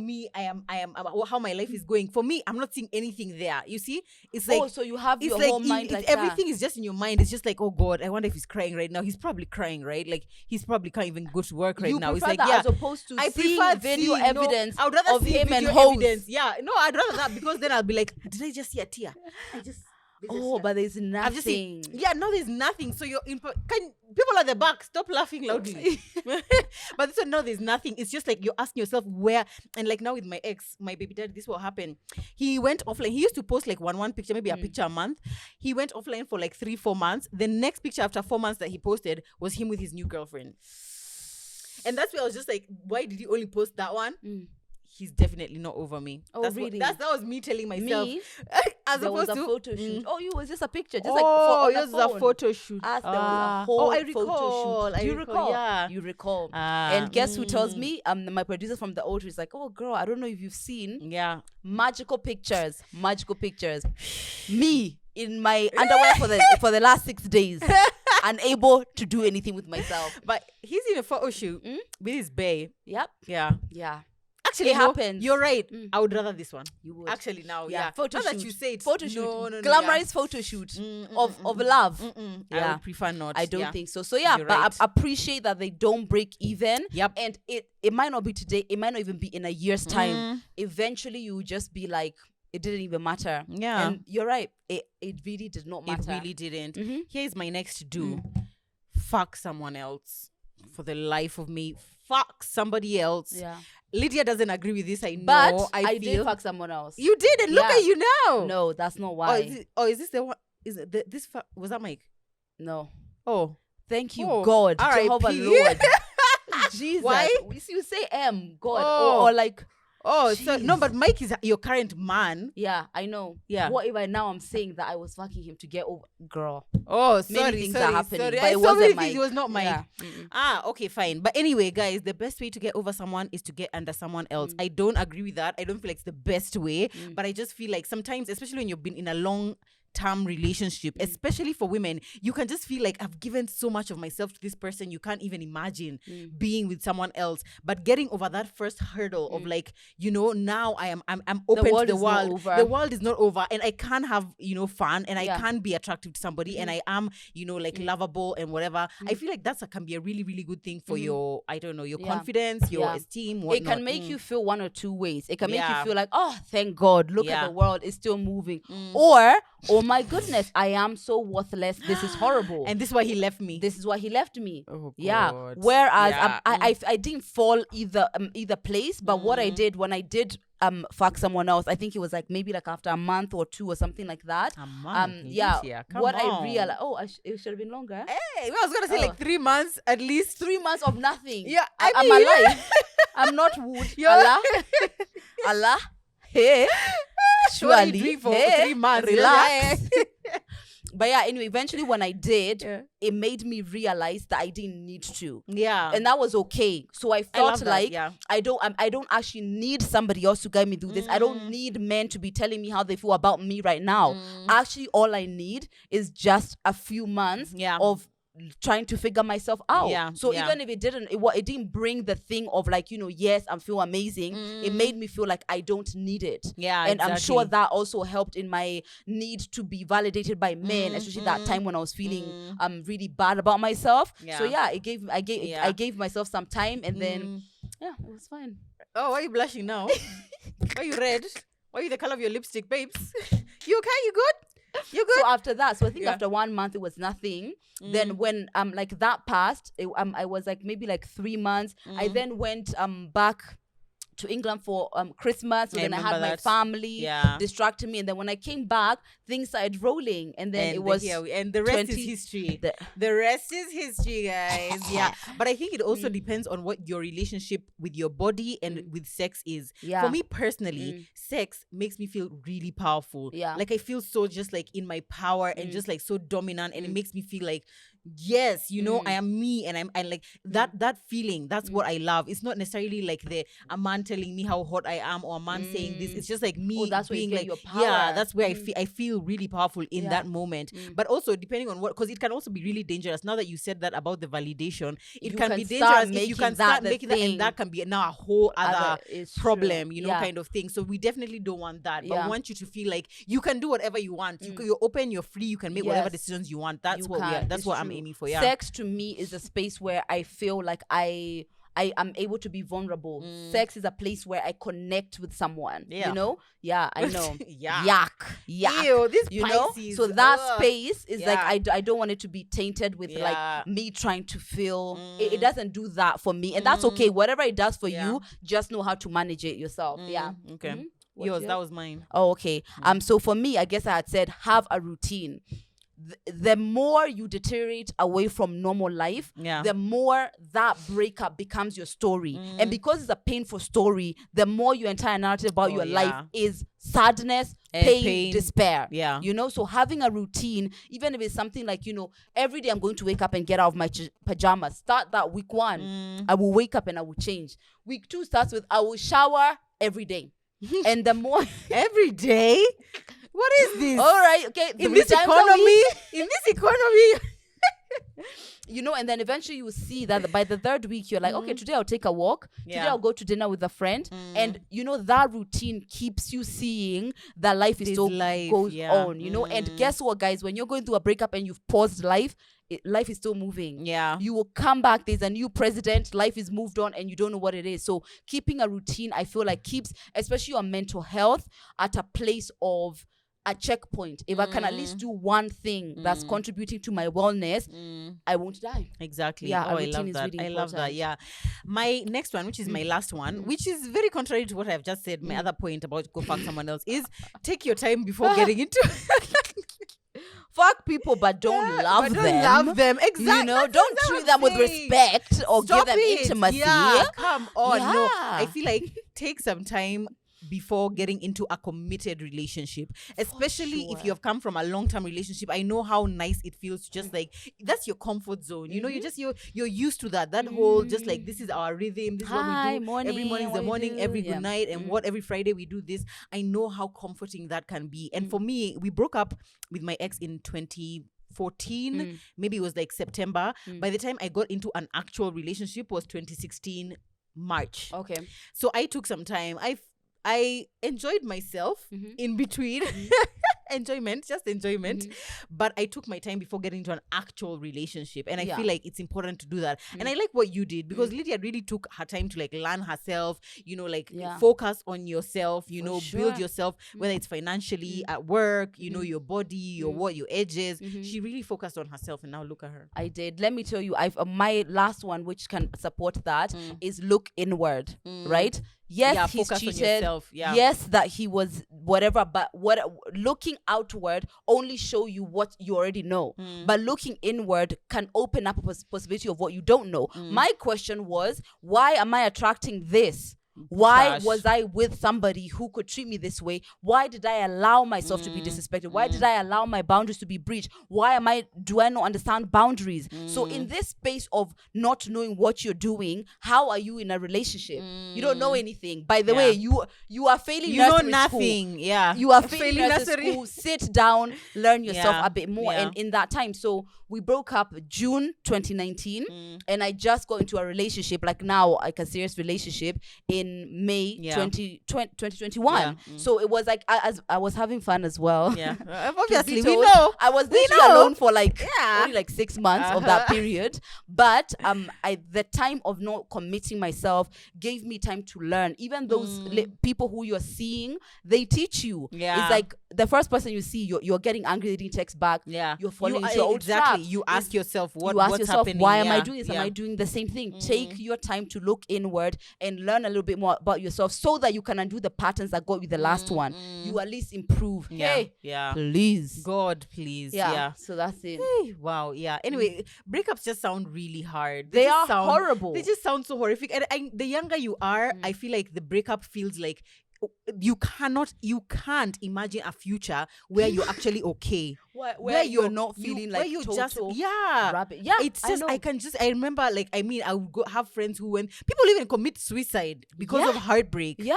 how my life is going. For me, I'm not seeing anything there. You see, it's like, so you have your whole mind like everything that. is just in your mind. It's just like, oh God, I wonder if he's crying right now. He's probably crying, right? Like, he's probably can't even go to work right now. It's like, as opposed to seeing video evidence I would rather of see him and evidence. Yeah, no, I'd rather that, because then I'll be like, did I just see a tear? But there's nothing. No, there's nothing. So you're in. People at the back, stop laughing loudly. But so no, there's nothing. It's just like you're asking yourself where. And like now with my ex, my baby daddy, this will happen. He went offline. He used to post like one picture, maybe a picture a month. He went offline for like 3-4 months. The next picture after 4 months that he posted was him with his new girlfriend. And that's where I was just like, why did you only post that one? He's definitely not over me. Oh, really? That was me telling myself. As there was opposed a to photo shoot. Oh, you was just a picture. Just yours was a photo shoot. There was a whole I recall. photo shoot. Do you recall? Yeah. You recall. And guess who tells me? My producer from the Ultra is like, oh girl, I don't know if you've seen magical pictures. Me in my underwear for the last 6 days. Unable to do anything with myself. But he's in a photo shoot with his bae. Yep. Yeah. Actually, it happens. You're right. I would rather this one. You would. Actually, now, Photo now shoot. that you say it. Photo shoot. No, Glamorized photo shoot of love. I would prefer not. I don't think so. So but I appreciate that they don't break even. Yep. And it might not be today. It might not even be in a year's time. Eventually, you will just be like, it didn't even matter. Yeah. And you're right. It really did not matter. It really didn't. Here's my next do. Fuck someone else. For the life of me. Fuck somebody else. Yeah. Lydia doesn't agree with this. I know. But I did fuck someone else. You did, and look at you now. No, that's not why. Is this the one? Is it this? Was that Mike? No. Oh, thank you, God. Jehovah Lord. Jesus. Why? You say God or like. Oh, so no, but Mike is your current man. Yeah, I know. Yeah. What if I'm saying that I was fucking him to get over, girl? Oh, many things are happening, but it wasn't wasn't Mike. It was not Mike. Yeah. Okay, fine. But anyway, guys, the best way to get over someone is to get under someone else. I don't agree with that. I don't feel like it's the best way, but I just feel like sometimes, especially when you've been in a long-term relationship, especially for women, you can just feel like I've given so much of myself to this person, you can't even imagine being with someone else. But getting over that first hurdle of like, you know, now I'm open to the world. The world is not over, and I can have, you know, fun, and I can be attractive to somebody, and I am, you know, like lovable and whatever. I feel like can be a really, really good thing for your, I don't know, your confidence, your esteem, whatnot. It can make you feel one or two ways. It can make you feel like, oh, thank God, look at the world, it's still moving. Or, oh my goodness, I am so worthless. This is horrible. And this is why he left me. Oh, yeah. Whereas I didn't fall either place, but what I did when I did fuck someone else, I think it was like maybe like after a month or 2 or something like that. A month? I realized, it should have been longer. Hey, I was gonna say like 3 months at least. 3 months of nothing. Yeah, I'm alive. I'm not wood. Allah. Hey. Surely. For 3 months. Relax. But yeah, anyway, eventually when I did, it made me realize that I didn't need to. Yeah. And that was okay. So I felt I don't actually need somebody else to guide me through this. I don't need men to be telling me how they feel about me right now. Actually, all I need is just a few months of trying to figure myself out. Yeah, So yeah. even if it didn't bring the thing of like, yes, I feel amazing. It made me feel like I don't need it. Yeah, and I'm sure exactly. that also helped in my need to be validated by men, especially that time when I was feeling really bad about myself. So Yeah. I gave myself some time, and then yeah, it was fine. Oh, why are you blushing now? Why are you red? Why are you the color of your lipstick, babes? You okay? You good? You good? So after that, so I think Yeah. after 1 month it was nothing. Then when like that passed, I was like maybe like 3 months. I then went back to England for Christmas. So then I had remember my that. family Yeah. distracting me, and then when I came back, things started rolling, and then it was and the rest is 20 history. the- The rest is history, guys. Yeah, but I think it also depends on what your relationship with your body and with sex is. Yeah. For me personally, sex makes me feel really powerful. Yeah. Like I feel so just like in my power and just like so dominant, and it makes me feel like, yes, I am me, and I'm like that feeling. That's what I love. It's not necessarily like a man telling me how hot I am, or a man saying this. It's just like me that's where you being get like, your yeah, power. that's where I feel really powerful in that moment. But also depending on what, because it can also be really dangerous. Now that you said that about the validation, it You can can be start dangerous if you making can that start the making that, thing. and that can be now a whole other it's problem, true. kind of thing. So we definitely don't want that. But Yeah. we want you to feel like you can do whatever you want. You're open, you're free, you can make whatever Yes. decisions you want. That's You what can. that's It's what I'm true. aiming for. Yeah. Sex to me is a space where I feel like I am able to be vulnerable. Sex is a place where I connect with someone. Yeah. Yeah, I know. Yeah. Yuck. Ew, this You know? Pisces. So that Ugh. space is like Yeah. I don't want it to be tainted with Yeah. like me trying to feel. It doesn't do that for me, and that's okay. Whatever it does for you, just know how to manage it yourself. Yeah. Okay. Mhm. What's Yours, that was mine. Oh, okay. So for me, I guess I had said have a routine. The more you deteriorate away from normal life, Yeah. the more that breakup becomes your story. And because it's a painful story, the more your entire narrative about your life is sadness, And pain, despair. Yeah. So having a routine, even if it's something like, every day I'm going to wake up and get out of my pajamas. Start that week 1. I will wake up and I will change. Week 2 starts with I will shower every day. And the more Every day? What is this? all right, okay. In 3 this times a economy? week. In this economy? And then eventually you will see that by the 3rd week, you're like, okay, today I'll take a walk. Today Yeah. I'll go to dinner with a friend. And, that routine keeps you seeing that life is This still life, goes yeah. on, And guess what, guys? When you're going through a breakup and you've paused life, life is still moving. Yeah. You will come back. There's a new president. Life is moved on and you don't know what it is. So keeping a routine, I feel like keeps, especially your mental health, at a place of a checkpoint. If I can at least do one thing that's contributing to my wellness, I won't die. Exactly. Yeah, oh, a I routine love is that. really I love that. important. Yeah. My next one, which is my last one, which is very contrary to what I've just said, my other point about go fuck someone else, is take your time before getting into Fuck people, but don't love but them. don't love them. Exactly. Don't treat them with respect or Stop give them it. intimacy. Yeah, come on. No, Yeah. I feel like take some time before getting into a committed relationship, especially if you have come from a long-term relationship. I know how nice it feels to just like, that's your comfort zone. You're used to that whole just like, this is our rhythm, this is what we do. Morning, every morning is the what morning, you do. every good night, and what every Friday we do this. I know how comforting that can be. And for me, we broke up with my ex in 2014. Maybe it was like September. By the time I got into an actual relationship was 2016 March. Okay. So I took some time. I enjoyed myself in between. Enjoyment. But I took my time before getting into an actual relationship. And I feel like it's important to do that. And I like what you did, because Lydia really took her time to like learn herself, focus on yourself, build yourself, whether it's financially, at work, your body, your edges. She really focused on herself, and now look at her. I did. Let me tell you, my last one, which can support that, is look inward, right? Yes, he's focus on cheated. yourself. Yeah. Yes, that he was whatever, but looking outward only show you what you already know. But looking inward can open up a possibility of what you don't know. My question was, why am I attracting this? Why Trash. was I with somebody who could treat me this way? Why did I allow myself to be disrespected? Why did I allow my boundaries to be breached? Do I not understand boundaries? So in this space of not knowing what you're doing, how are you in a relationship? You don't know anything. By the way, you are failing You know nursery nothing. school. Yeah. You are failing nursery school. Sit down, learn yourself Yeah. a bit more. Yeah. And in that time, so we broke up June 2019, and I just got into a relationship, like now, like a serious relationship in May 2021. Yeah. So it was like I was having fun as well. Yeah. Truth Obviously, be we told, know. I was We literally know. alone for like only like 6 months of that Uh-huh. period. But the time of not committing myself gave me time to learn. Even those people who you're seeing, they teach you. Yeah. It's like the first person you see, you're getting angry, they didn't text back. Yeah. You're falling You- into your own exactly. trap. You ask yourself You ask what's yourself, happening. why am I Yeah. doing this? Yeah. Am I doing the same thing? Take your time to look inward and learn a little bit more about yourself so that you can undo the patterns that got you the last one. You at least improve. Yeah. Hey, Yeah. please. God, please. Yeah. Yeah. So that's it. Hey, wow. Yeah. Anyway, breakups just sound really hard. They just are horrible. They just sound so horrific. And the younger you are, I feel like the breakup feels like you can't imagine a future where you're actually okay. Where you're not feeling where like you total just rabbit. Yeah, It's just I remember, like, I mean, I would have friends who, when people even commit suicide because of heartbreak. Yeah.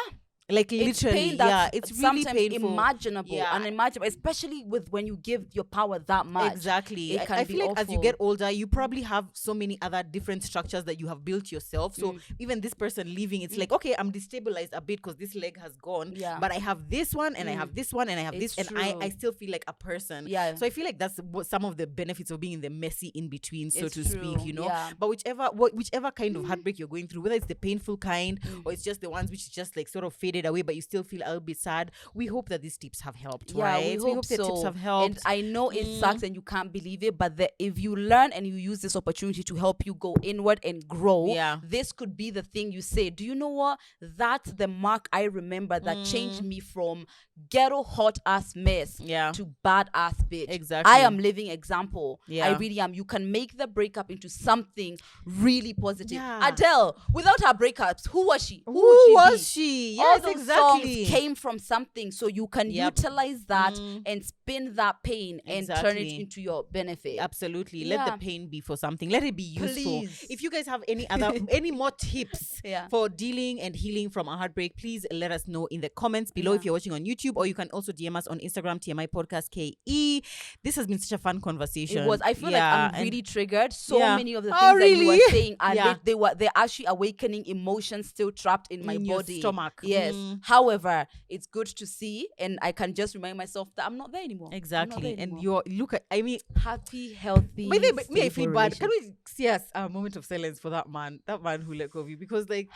Like, It's literally, pain that's it's really sometimes painful. unimaginable, unimaginable, especially when you give your power that much. Exactly. It can I be feel like as you awful. get older, you probably have so many other different structures that you have built yourself. So even this person leaving, it's like, okay, I'm destabilized a bit because this leg has gone. Yeah. But I have this one, and I have this one, and I have It's this, and true. I still feel like a person. Yeah. So I feel like that's what some of the benefits of being in the messy in between, so It's to true. speak. You know. Yeah. But whichever kind of heartbreak you're going through, whether it's the painful kind or it's just the ones which just like sort of faded away, but you still feel a little bit sad. We hope that these tips have helped. Yeah, right? we hope the so. tips have helped. And I know it sucks and you can't believe it, but if you learn and you use this opportunity to help you go inward and grow, this could be the thing you say. Do you know what? That's the mark I remember that changed me from ghetto hot ass mess to bad ass bitch. Exactly. I am living example. Yeah. I really am. You can make the breakup into something really positive. Yeah. Adele, without her breakups, who was she? Who would was be? she? All Yes, those exactly. songs came from something, so you can utilize that and spin that pain and turn it into your benefit. Absolutely. Let the pain be for something. Let it be useful. Please. If you guys have any more tips for dealing and healing from a heartbreak, please let us know in the comments below if you're watching on YouTube, or you can also DM us on Instagram, TMI Podcast KE. This has been such a fun conversation. It was. I feel like I'm really triggered. So many of the things Oh, that you were really? saying are they're actually awakening emotions still trapped in my your body. stomach. Yes. However, it's good to see, and I can just remind myself that I'm not there anymore. Exactly. And you're I mean, happy, healthy. by the way, me, I stable feel bad. Can relationship. we see a moment of silence for that man who let go of you? Because, like,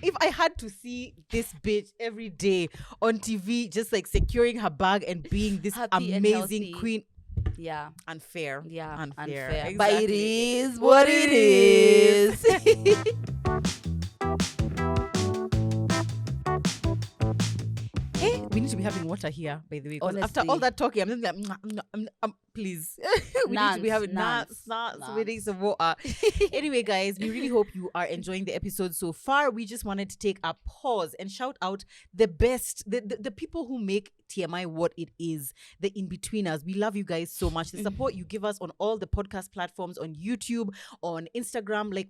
if I had to see this bitch every day on TV, just like securing her bag and being this Happy and amazing healthy. queen, Yeah. unfair. Yeah. Unfair. But it Exactly. is what it is. Hey, we need to be having water here, by the way. 'Cause after Honestly. all that talking, I'm just like, please. We need to be having nuts. We need some water. Anyway, guys, we really hope you are enjoying the episode so far. We just wanted to take a pause and shout out the people who make TMI what it is, the in-betweeners. We love you guys so much. The support you give us on all the podcast platforms, on YouTube, on Instagram, like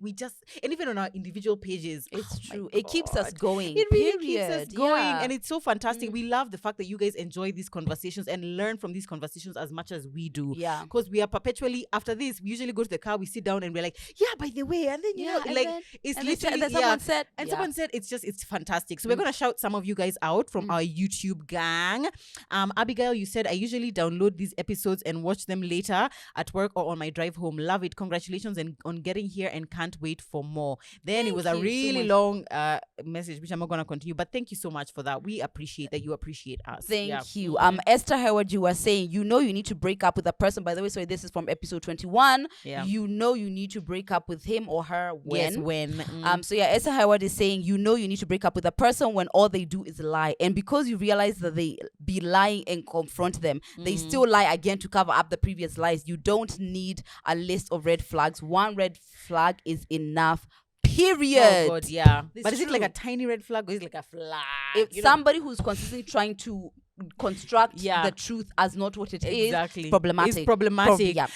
and even on our individual pages. It's Oh my true. It keeps us God. going. It really keeps us Period. going, Yeah. and it's so fantastic. We love the fact that you guys enjoy these conversations and learn from these conversations as much as we do. Yeah. Because we are perpetually, after this, we usually go to the car, we sit down and we're like, yeah, by the way, and then, and like, then- it's and then literally, someone said, and yeah. someone said, it's fantastic. So we're going to shout some of you guys out from our YouTube gang. Abigail, you said, I usually download these episodes and watch them later at work or on my drive home. Love it. Congratulations on getting here and can't wait for more. Then it was a you so really much. long message, which I'm not going to continue, but thank you so much for that. We appreciate that you appreciate us. Thank you. Esther Howard, you were saying, you need to break up with a person. By the way, sorry, this is from episode 21. Yeah. You need to break up with him or her when. Yes, when. So yeah, Esther Howard is saying, you need to break up with a person when all they do is lie. And because you realize that they be lying and confront them, they still lie again to cover up the previous lies. You don't need a list of red flags. One red flag is enough. Period. Oh God, yeah. It's But is it like true. a tiny red flag or is it like a flag? If You know? somebody who's consistently trying to construct Yeah. the truth as not what it is, Exactly. problematic. It's problematic. Yeah.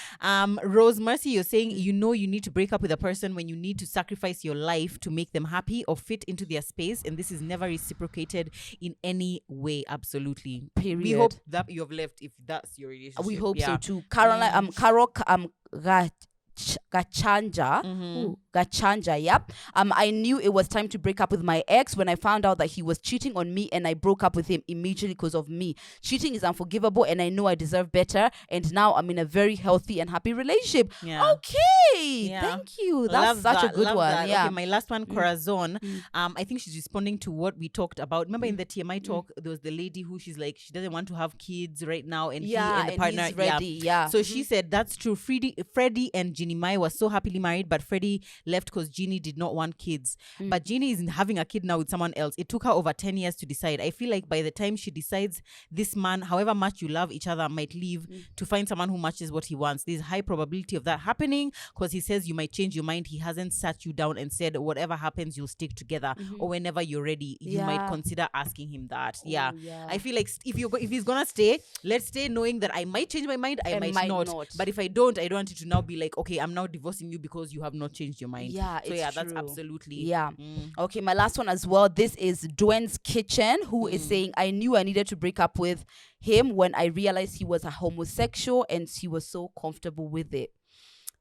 Rose Mercy, you're saying you know you need to break up with a person when you need to sacrifice your life to make them happy or fit into their space, and this is never reciprocated in any way. Absolutely. Period. We hope that you have left if that's your relationship. We hope yeah. so too. Caroline, Carol, Gachanja. Mhm. Gachanja, yep. I knew it was time to break up with my ex when I found out that he was cheating on me, and I broke up with him immediately because of me. Cheating is unforgivable, and I know I deserve better. And now I'm in a very healthy and happy relationship. Yeah. Okay, Yeah. thank you. That's Love such that, a good love one. that. Yeah. Okay, my last one, Corazon. I think she's responding to what we talked about. Remember in the TMI talk, there was the lady who she's like, she doesn't want to have kids right now, and he and the partner, he's ready. Yeah. So she said that's true. Freddie and Jeannie Mai were so happily married, but Freddie left because Jeannie did not want kids. But Jeannie is having a kid now with someone else. It took her over 10 years to decide. I feel like by the time she decides, this man, however much you love each other, might leave to find someone who matches what he wants. There's high probability of that happening because he says you might change your mind. He hasn't sat you down and said whatever happens, you'll stick together, or whenever you're ready, you might consider asking him that. Yeah. I feel like if he's gonna stay, let's stay knowing that I might change my mind, I might not. But if I don't want you to now be like, okay, I'm now divorcing you because you have not changed your mind. Yeah, so it's that's true. absolutely. Yeah. Okay, my last one as well. This is Dwayne's Kitchen, who is saying, I knew I needed to break up with him when I realized he was a homosexual and he was so comfortable with it.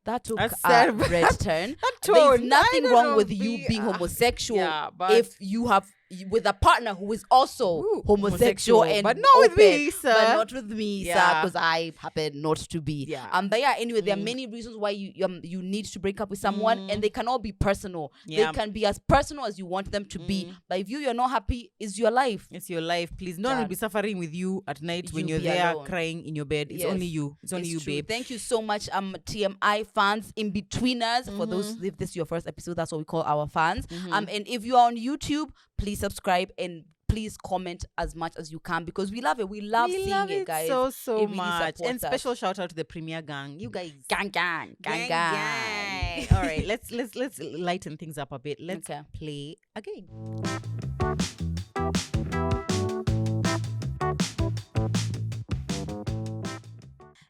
That took a red turn. There's nothing wrong with you being homosexual if you have with a partner who is also homosexual and but not open, with me, sir. But not with me, sir, because I happen not to be. But yeah, anyway, there are many reasons why you need to break up with someone, and they can all be personal. They can be as personal as you want them to be. But if you're not happy, it's your life. It's your life. Please, no one will be suffering with you at night when you're there alone, crying in your bed. It's only you. It's only you, true, babe. Thank you so much, TMI fans, in-betweeners. For those, if this is your first episode, that's what we call our fans. And if you are on YouTube, please subscribe and please comment as much as you can because we love it. We love seeing it, guys. So really much. And special shout out to the Premier Gang. You guys, gang. All right, let's lighten things up a bit. Let's play a game.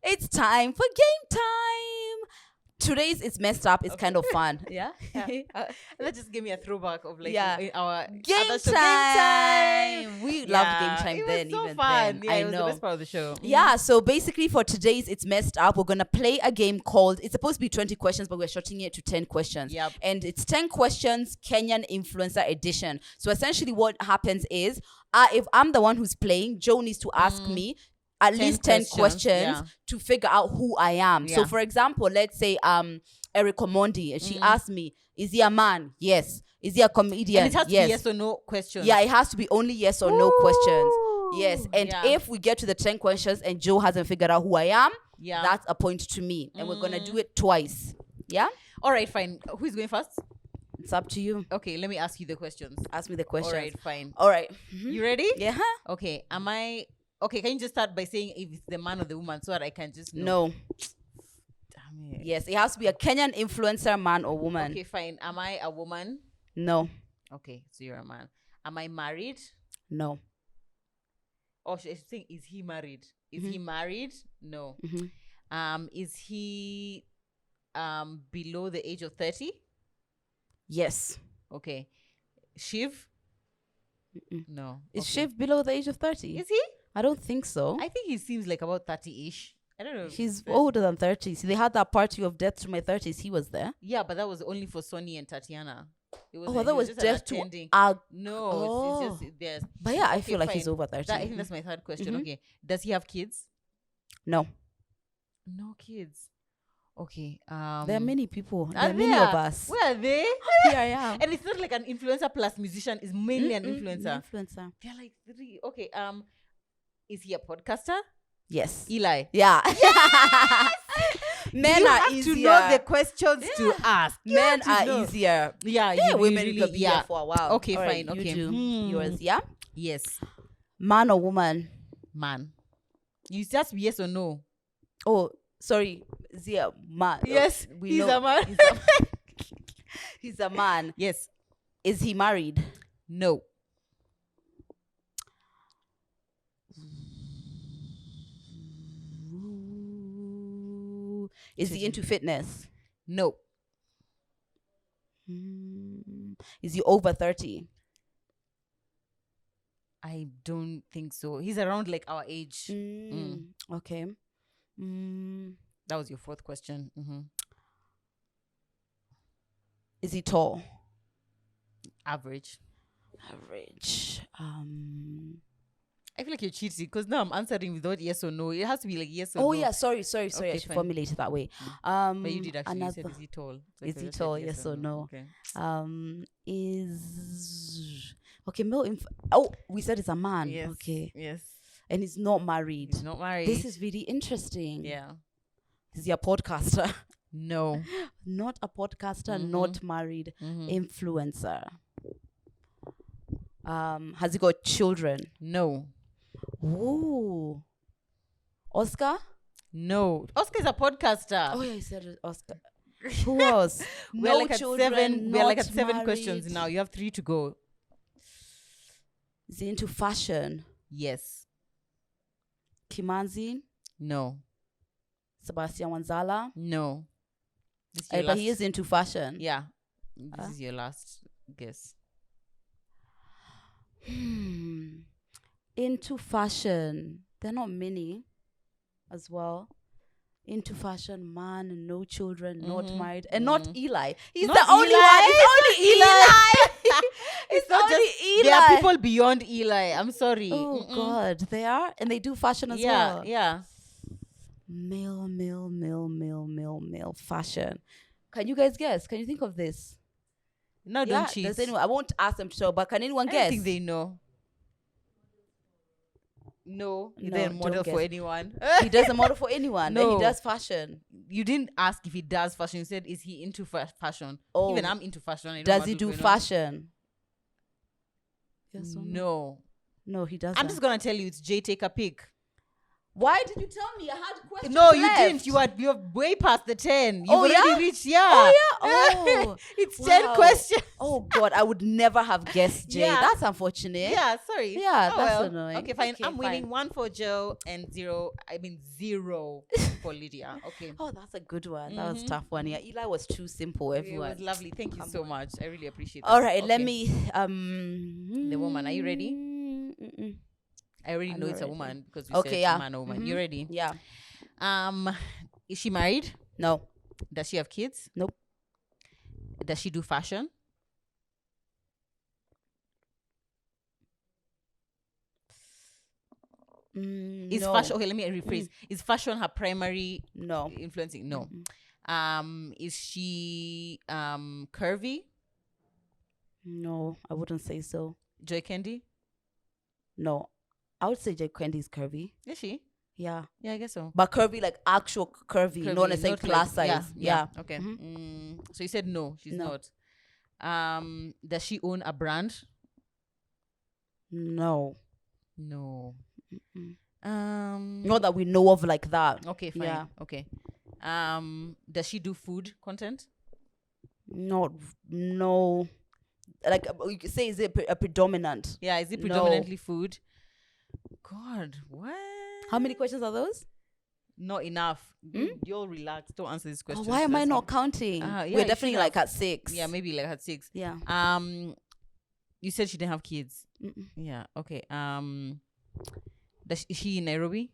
It's time for game time. Today's It's Messed Up. It's kind of fun. Yeah. That just gave me a throwback of like our game time. We loved game time it then. Was so even fun. then. Yeah, I it was know. the best part of the show. Yeah. So basically, for today's It's Messed Up, we're gonna play a game called. It's supposed to be 20 questions, but we're shortening it to 10 questions. Yep. And it's 10 questions, Kenyan influencer edition. So essentially, what happens is, if I'm the one who's playing, Joe needs to ask me at least 10 questions to figure out who I am. So for example, let's say Eric Omondi, and she asked me, is he a man? Yes. Is he a comedian? And it has to be yes or no questions. Yeah, it has to be only yes or no questions. Yes. And if we get to the 10 questions and Joe hasn't figured out who I am, that's a point to me. And we're gonna do it twice. Yeah? All right, fine. Who's going first? It's up to you. Okay, let me ask you the questions. Ask me the questions. All right, fine. All right. You ready? Yeah. Okay. Okay, can you just start by saying if it's the man or the woman so that I can just know? No. Damn it. Yes, it has to be a Kenyan influencer, man or woman. Okay, fine. Am I a woman? No. Okay, so you're a man. Am I married? No. Oh, she's saying, is he married? Is he married? No. Is he below the age of 30? Yes. Okay. Shiv? No. Is Shiv below the age of 30? Is he? I don't think so. I think he seems like about 30-ish. I don't know. He's older than 30. See, they had that party of death to my 30s. He was there. Yeah, but that was only for Sonny and Tatiana. It was that was just to... No, it's just... There's, but yeah, I feel like he's over 30. I think that's my third question. Okay. Does he have kids? No. No kids. Okay. There are many people. There are are many of us. Where are they? Here I am. And it's not like an influencer plus musician. It's mainly an influencer. They're like three. Okay. Is he a podcaster? Yes. Eli. Yeah. Yes! Men you are have easier. to know the questions to ask. Men are easier. Yeah, women really, could be there for a while. Okay, all fine. Right, okay. You do yours, yeah? Yes. Man or woman? Man. You just yes or no. Oh, sorry. Is he a man? Yes, we he's know a man. He's a man. Yes. Is he married? No. Is he into fitness? No. Is he over 30? I don't think so. He's around like our age. Okay. That was your fourth question. Is he tall? Average. Average. I feel like you're cheating because now I'm answering without yes or no. It has to be like yes or no. Oh yeah, sorry. Okay, I should fine. formulate it that way. But you did actually. You said, is he tall? So Is I he just tall? said Yes or no? Okay. Is okay. We said it's a man. Yes. Okay. Yes. And he's not married. He's not married. This is really interesting. Yeah. Is he a podcaster? No. Not a podcaster. Not married. Influencer. Has he got children? No. Ooh. Oscar? No. Oscar is a podcaster. Oh yeah, he said it, Oscar. Who else? We're like at children. seven. We're like at seven married. questions now. You have 3 to go. Is he into fashion? Yes. Kimanzi? No. Sebastian Wanzala? No. This is your But he is into fashion. Yeah. This is your last guess. Into fashion. There are not many as well. Into fashion, man, no children, not married, and not Eli. He's Not the only Eli. one. It's only Eli. It's not only just Eli. There are people beyond Eli. I'm sorry. Oh God, they are, and they do fashion as Yeah. well. Yeah. Male, fashion. Can you guys guess? Can you think of this? No, don't cheat. Does anyone? I won't ask them to show, but can anyone I guess? don't think they know. No, he No, didn't model don't for guess. anyone. He doesn't model for anyone. And No. he does fashion. You didn't ask if he does fashion. You said, is he into fashion? Oh. Even I'm into fashion. I don't Does model he for do anyone. fashion? Yes or No. No, he doesn't. I'm just gonna tell you, it's Jay. Take a pic. Why did you tell me? I had questions No, you left. didn't. You're way past the 10. You've Oh, already yeah? reached. Yeah. Oh yeah. Oh, It's 10 wow. questions. Oh God, I would never have guessed Jay. Yeah. That's unfortunate. Yeah, sorry. Yeah, Oh, that's well. annoying. Okay, fine. Okay, I'm winning fine. 1 for Joe and 0 for Lydia. Okay. Oh, that's a good one. That was a tough one. Yeah, Eli was too simple. It Everyone. was lovely. Thank you so much. I really appreciate it. All right, let Okay. me. The woman, are you ready? I already I'm know not it's a ready. woman because we Okay, said yeah. man or woman. You ready? Yeah. Is she married? No. Does she have kids? Nope. Does she do fashion? Is no. fashion okay? Let me rephrase. Is fashion her primary No. influencing? No. Is she curvy? No, I wouldn't say so. Joy Candy? No, I would say Jay Candy is curvy. Is she? Yeah, Yeah, I guess so. but curvy like actual curvy, not necessarily not plus like- size. Yeah. Yeah. Okay. So you said no, she's No. not. Does she own a brand? No. No. Not that we know of like that. Okay, fine. Yeah. Okay. Does she do food content? No. Like you could say, is it a predominant? Yeah, is it No. predominantly food? God, what? How many questions are those? Not enough. You'll relax. Don't answer this Oh, question. why am I not counting? Yeah, We're you definitely should like have. at 6. Yeah, maybe like at 6. Yeah. You said she didn't have kids. Yeah. Okay. Is she in Nairobi?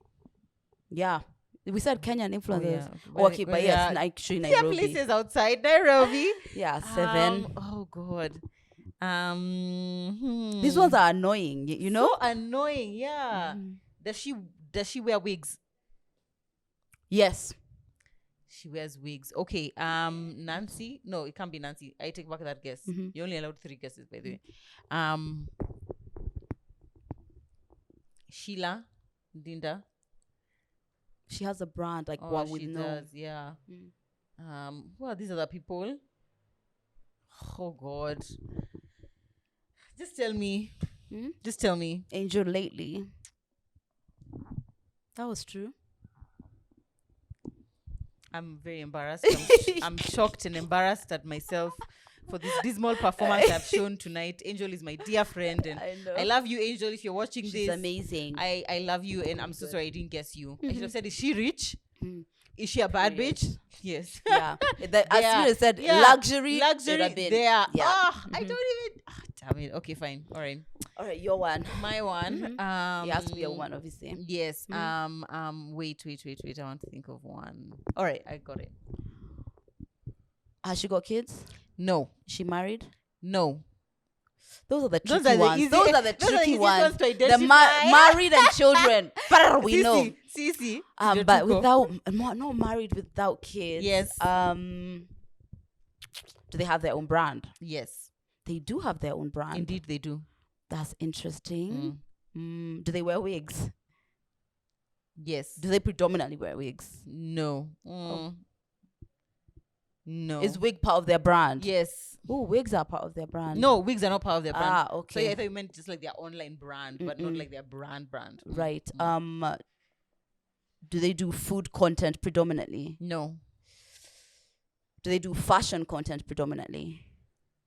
Yeah. We said Kenyan influencers. yeah. Okay, but yes, actually Yeah, Nairobi. places outside Nairobi. Yeah, 7. Oh God. These ones are annoying, you know? So annoying. Yeah. Does she wear wigs? Yes. She wears wigs. Okay. Nancy. No, it can't be Nancy. I take back that guess. You're only allowed 3 guesses, by the way. Sheila, Dinda. She has a brand like Oh, what we she know. does. Yeah. Who are these other people? Oh God. Just tell me. Just tell me. Angel lately. That was true. I'm very embarrassed. I'm shocked and embarrassed at myself for this dismal performance I've shown tonight. Angel is my dear friend, and I know. I love you, Angel. If you're watching She's this, amazing. I love you, and I'm so sorry I didn't guess you. I should have said, is she rich? Is she a bad Period. bitch? Yes. Yeah. As you said, Yeah. luxury. Luxury. There. Yeah. Yeah. Oh, I don't even. Oh, damn it. Okay, fine. All right. All right, your one. My one. It has to be a woman, obviously. Yes. Wait. I want to think of one. All right, I got it. Has she got kids? No. Is she married? No. Those are the Those tricky are the ones. easy- Those are the those are the tricky easiest ones. ones to The identify. married and children. We know. Sisi. But without not married without kids. Yes. Do they have their own brand? Yes. They do have their own brand. Indeed, they do. That's interesting. Do they wear wigs? Yes. Do they predominantly wear wigs? No. No. Is wig part of their brand? Yes. Oh, wigs are part of their brand. No, wigs are not part of their brand. Ah, So okay. yeah, I thought you meant just like their online brand, but not like their brand. Right. Do they do food content predominantly? No. Do they do fashion content predominantly?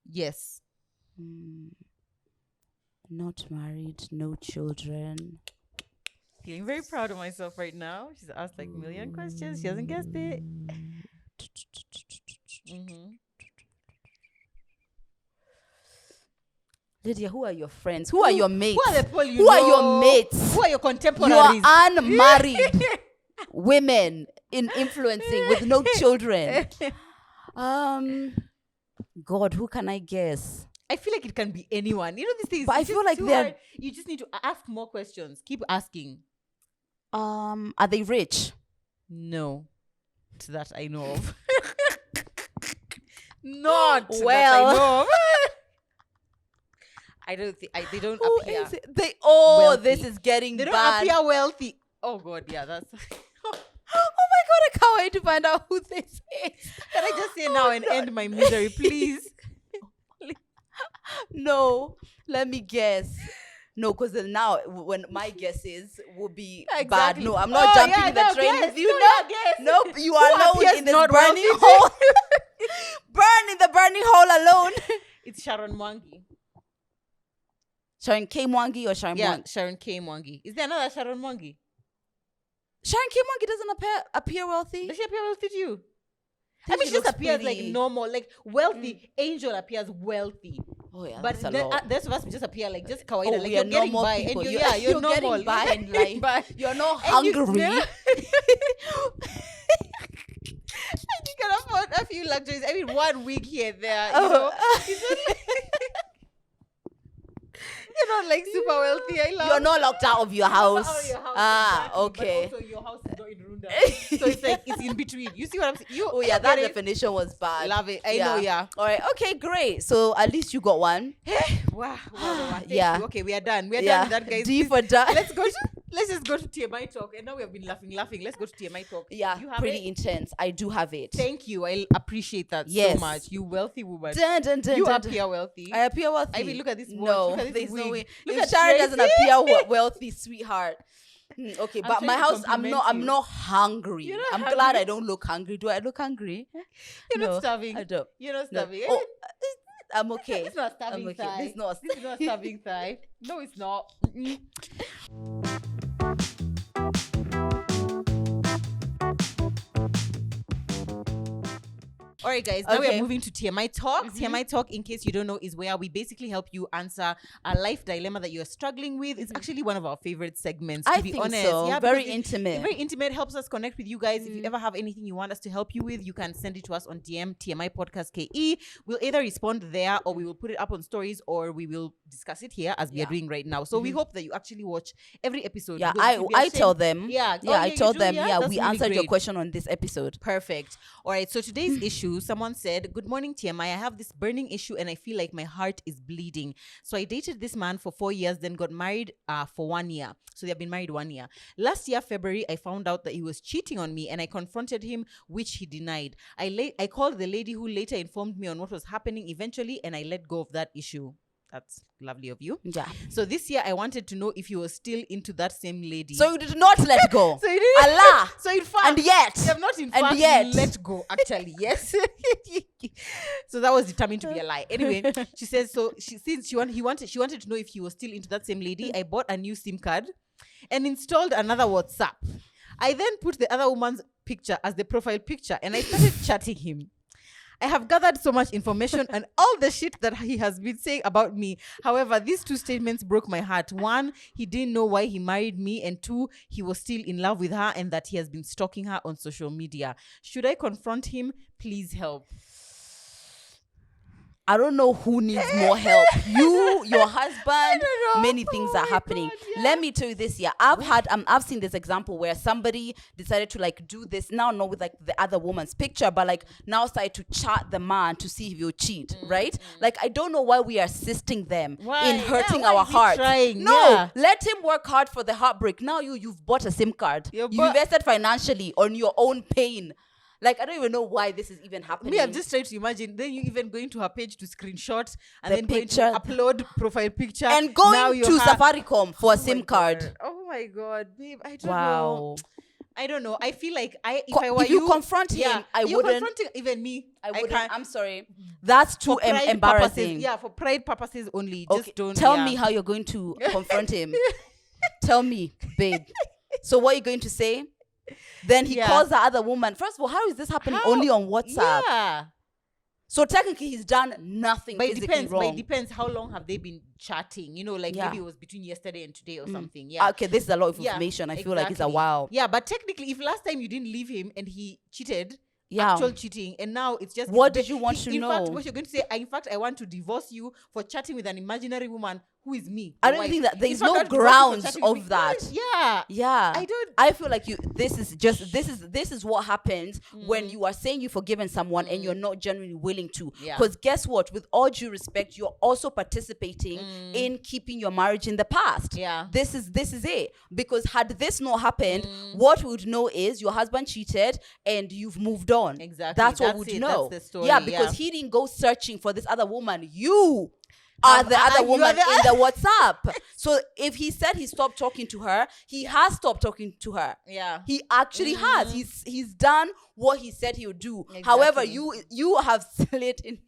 Yes. Not married, no children. Feeling very proud of myself right now. She's asked like a million questions. She hasn't guessed it. Lydia, who are your friends? Who are your mates? Who are the people you Who are know? your mates? Who are your You contemporaries? are unmarried women in influencing with no children. God, who can I guess? I feel like it can be anyone. You know these things. But I it's feel just like too they're- hard. You just need to ask more questions. Keep asking. Are they rich? No. To that I know of. Not to Well. that I know of. I don't think they don't Who appear. is it? wealthy. This is getting They don't bad. appear wealthy. Oh God, yeah, that's. Oh my God, I can't wait to find out who this is. Can I just say now and end my misery, please? No, let me guess. No, because now when my guesses will be bad. Exactly. No, I'm not jumping in the train with you. Nope, you are alone appears in this not burning wealthy? hole. Burn in the burning hole alone. It's Sharon Mwangi. Sharon K. Mwangi or Sharon Yeah, Mwangi? Sharon K. Mwangi. Is there another Sharon Mwangi? Sharon K. Mwangi doesn't appear wealthy. Does she appear wealthy to you? I Think mean, she she just looks appears like pretty. normal, like wealthy. Angel appears wealthy. Oh yeah, But that's a the lot. rest of us just appear like just kawaii. Oh, like we you're are getting normal by, people. and You're- you're you're normal. getting by in life. But You're not and you- hungry. and you can afford a few luxuries. I mean, 1 week here and there. You Oh. know, It's not like- you're not like super wealthy. I love. You're not locked out of your house. Out of your house, Ah, exactly. okay. But also, your house is not in Runda, so it's like it's in between. You see what I'm saying? You, Oh yeah, you that get it? definition was bad. Love it. I know. Yeah. All right. Okay, great. So at least you got one. Wow. Thank Yeah. you. Okay, we are done. We are Yeah. done with that, guys. D for done. Let's just go to TMI talk. And now we have been laughing. Let's go to TMI talk. Yeah, You have pretty it? intense. I do have it. Thank you. I appreciate that Yes. so much. You wealthy woman. Dun, dun, dun, You dun, dun. appear wealthy. I appear wealthy. I mean, look at this watch. No, Look at this there's no wig. way. Look If at Sharon doesn't Tracy. appear wealthy, sweetheart. Okay, I'm but my trying to house, I'm compliment not you. hungry. You're not I'm hungry? glad I don't look hungry. Do I look hungry? You're No, not starving. I don't. You're not No. starving. Oh, I'm okay. It's not starving I'm okay. thigh. This is not This is not starving thigh. No, it's not. Mm-mm. All right, guys. Now we Okay. are moving to TMI Talk. TMI Talk, in case you don't know, is where we basically help you answer a life dilemma that you're struggling with. It's actually one of our favorite segments, to I be think honest. so. Yeah, Very because intimate. It's very intimate. Helps us connect with you guys. If you ever have anything you want us to help you with, you can send it to us on DM TMI Podcast KE. We'll either respond there, or we will put it up on stories, or we will discuss it here as we are doing right now. So we hope that you actually watch every episode. Yeah, because if you're I tell them. Yeah, Yeah, I you tell do? them. Yeah, That's we really answered your great. question on this episode. Perfect. All right. So today's issue, someone said, "Good morning, TMI. I have this burning issue and I feel like my heart is bleeding. So I dated this man for 4 years, then got married for 1 year. So they've been married 1 year. Last year, February, I found out that he was cheating on me and I confronted him, which he denied. I called the lady who later informed me on what was happening eventually, and I let go of that issue." That's lovely of you. Yeah. So this year, I wanted to know if you were still into that same lady. So you did not let go. So you didn't. Allah. So in fact, And yet. you have not in And fact yet. let go. Actually, yes. So that was determined to be a lie. Anyway, she says so. She wanted to know if he was still into that same lady. I bought a new SIM card and installed another WhatsApp. I then put the other woman's picture as the profile picture and I started chatting him. I have gathered so much information and all the shit that he has been saying about me. However, these two statements broke my heart. One, he didn't know why he married me. And two, he was still in love with her and that he has been stalking her on social media. Should I confront him? Please help. I don't know who needs more help. You, your husband, many things are happening. God, yeah. Let me tell you this. Yeah, I've seen this example where somebody decided to like do this now, not with like the other woman's picture, but like now started to chat the man to see if he'll cheat, right? Like I don't know why we are assisting them in hurting why our is he hearts. trying? No, Yeah. let him work hard for the heartbreak. Now you've bought a SIM card. Yeah, You but- invested financially on your own pain. Like, I don't even know why this is even happening. Me, I'm just trying to imagine. Then you even going to her page to screenshot and The then picture. going to upload profile picture. and Now going you to have- Safaricom for a Oh SIM my card. God. Oh my God, babe. I don't know. Wow. I don't know. I feel like if I were If you confront him, I you wouldn't. confronting even me. I wouldn't. can't. I'm sorry. That's too For pride embarrassing. purposes, yeah, for pride purposes only. Okay, Just don't. tell yeah. me how you're going to confront him. Tell me, babe. So what are you going to say? Then he Yeah. calls the other woman. First of all, how is this happening How? only on WhatsApp? Yeah. So technically, he's done nothing But it physically depends. wrong. But it depends how long have they been chatting. You know, like Yeah. maybe it was between yesterday and today or something. Yeah. Okay, this is a lot of Yeah, information. I feel like it's a exactly. while. Yeah, but technically, if last time you didn't leave him and he cheated, Yeah. actual cheating, and now it's just What it's did you want to in fact, know? what you're going to say? In fact, I want to divorce you for chatting with an imaginary woman who is me. I your don't wife. think that there In is fact, no I want to divorce you for grounds chatting with of me. that. Yeah. Yeah. I don't. I feel like this is what happens when you are saying you've forgiven someone and you're not genuinely willing to. Yeah. Because guess what? With all due respect, you're also participating in keeping your marriage in the past. Yeah. This is it. Because had this not happened, what we would know is your husband cheated and you've moved on. Exactly. That's what That's we'd it. know. That's the story, Yeah, because yeah. he didn't go searching for this other woman. You are the other you are woman the in the WhatsApp. So if he said he stopped talking to her, he has stopped talking to her. Yeah. He actually has. He's done what he said he would do. Exactly. However, you have slid in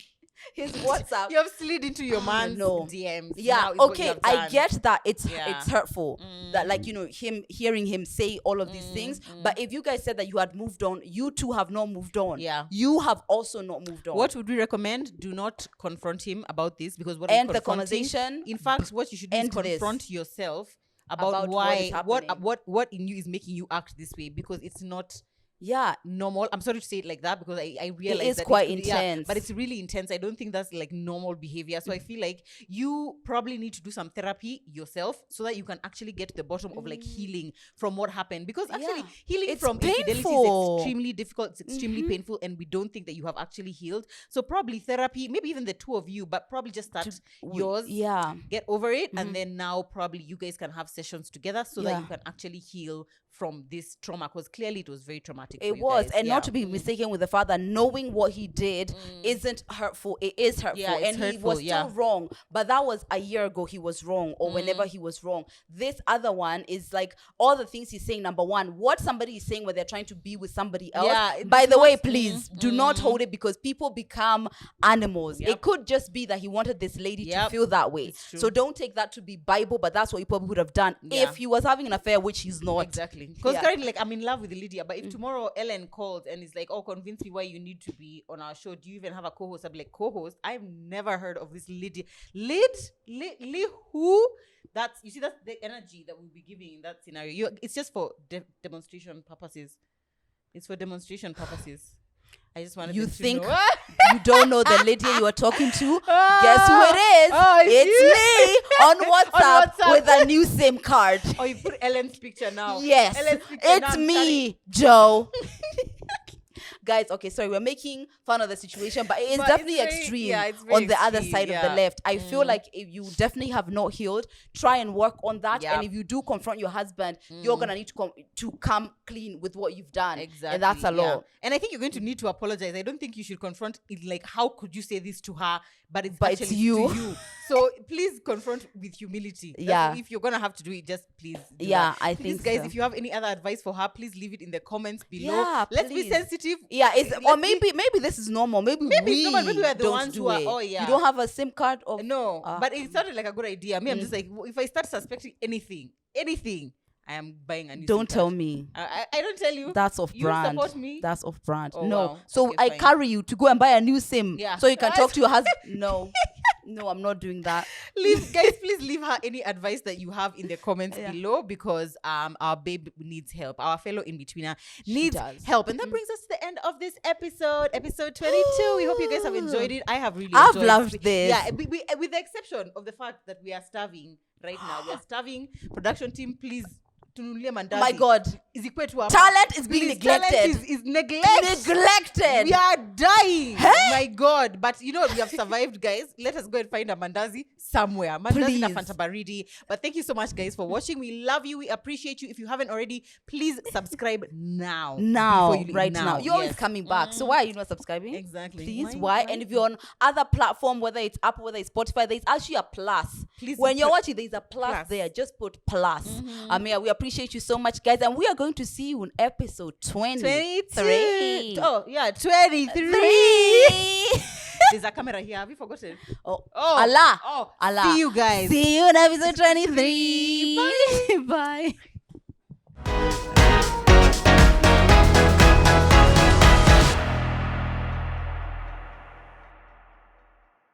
his WhatsApp. You have slid into your man's no. DMs. Yeah, Now is what you okay, have I done. get that it's Yeah. hurtful that like him hearing him say all of these things. But if you guys said that you had moved on, you two have not moved on. Yeah. You have also not moved on. What would we recommend? Do not confront him about this because what End we're the confronting- conversation. In fact, what you should do is End this. confront yourself About about what is why happening. what in you is making you act this way because it's not Yeah. normal. I'm sorry to say it like that because I realize is that quite it's, yeah, intense. but it's really intense. I don't think that's like normal behavior. So I feel like you probably need to do some therapy yourself so that you can actually get to the bottom of like healing from what happened. Because actually Yeah. healing It's from infidelity painful. is extremely difficult. It's extremely painful, and we don't think that you have actually healed. So probably therapy, maybe even the two of you, but probably just start yours. Yeah. Get over it, and then now probably you guys can have sessions together so that Yeah. you can actually heal from this trauma. Because clearly it was very traumatic. For It you was, guys. and Yeah. not to be mistaken with the father, knowing what he did isn't hurtful. It is hurtful, Yeah, it's and he hurtful, was yeah. still wrong. But that was a year ago. He was wrong, or whenever he was wrong. This other one is like all the things he's saying. Number one, what somebody is saying when they're trying to be with somebody else. Yeah, it's By the way, not- please do not hold it because people become animals. Yep. It could just be that he wanted this lady to Yep, feel that way. it's true. So don't take that to be Bible, but that's what he probably would have done Yeah. if he was having an affair, which he's not. Exactly. Because Yeah. currently, like, I'm in love with Lydia, but if tomorrow Ellen calls and is like, oh, convince me why you need to be on our show, do you even have a co-host? I'll be like, co-host? I've never heard of this Lydia. Lid who? That's, you see, that's the energy that we'll be giving in that scenario. It's just for demonstration purposes. It's for demonstration purposes. I just wanted You them to think know. you don't know the lady you are talking to? Guess who it is? Oh, it's me on WhatsApp, WhatsApp. with a new SIM card. Oh, you put Ellen's picture now. Yes, Ellen's picture now, it's I'm me, Joe. Guys, okay, sorry, we're making fun of the situation, but it is But definitely it's very- extreme yeah, it's very on the other extreme, side of yeah. the left. I feel like if you definitely have not healed, try and work on that. Yeah. And if you do confront your husband, you're gonna need to come clean with what you've done. Exactly. And that's a yeah. lot. And I think you're going to need to apologize. I don't think you should confront it like, how could you say this to her? But it's But it's actually you. to you. So please confront with humility. If you're gonna have to do it, just please do that. I Please, think guys, so. if you have any other advice for her, please leave it in the comments below. Yeah, Let's be please. sensitive. Yeah, or maybe this is normal. Maybe it's normal. Maybe we're the don't ones do who are, it. yeah. You don't have a SIM card of No, but it sounded like a good idea. I'm just like, if I start suspecting anything, I am buying a new don't SIM tell card. me. I don't tell you. That's off You brand. support me. That's off brand. Oh, No. wow. So Okay, I fine. carry you to go and buy a new SIM. Yeah. So you can talk to your husband. No. No, I'm not doing that. Guys, please leave her any advice that you have in the comments below, because our babe needs help. Our fellow in-betweener needs help. And that brings us to the end of this episode 22. We hope you guys have enjoyed it. I have really enjoyed it. I've loved this. Yeah, with the exception of the fact that we are starving right now. We are starving. Production team, please. My God. Talent is being Talent neglected. is neglected. Neglected. We are dying. Hey? My God. But you know, we have survived, guys. Let us go and find a mandazi somewhere. Mandazi na Fanta baridi. But thank you so much, guys, for watching. We love you. We appreciate you. If you haven't already, please subscribe now. Right now. You're always coming back. So why are you not subscribing? Exactly. Please, why? And if you're on other platform, whether it's Apple, whether it's Spotify, there's actually a plus. Please, when you're watching, there's a plus there. Just put plus. We appreciate you so much, guys. And we are going to see you in episode 23. Oh, yeah, 23. There's a camera here. Have you forgotten? Oh, Allah. Allah. See you guys. See you in episode 23. Bye. Bye.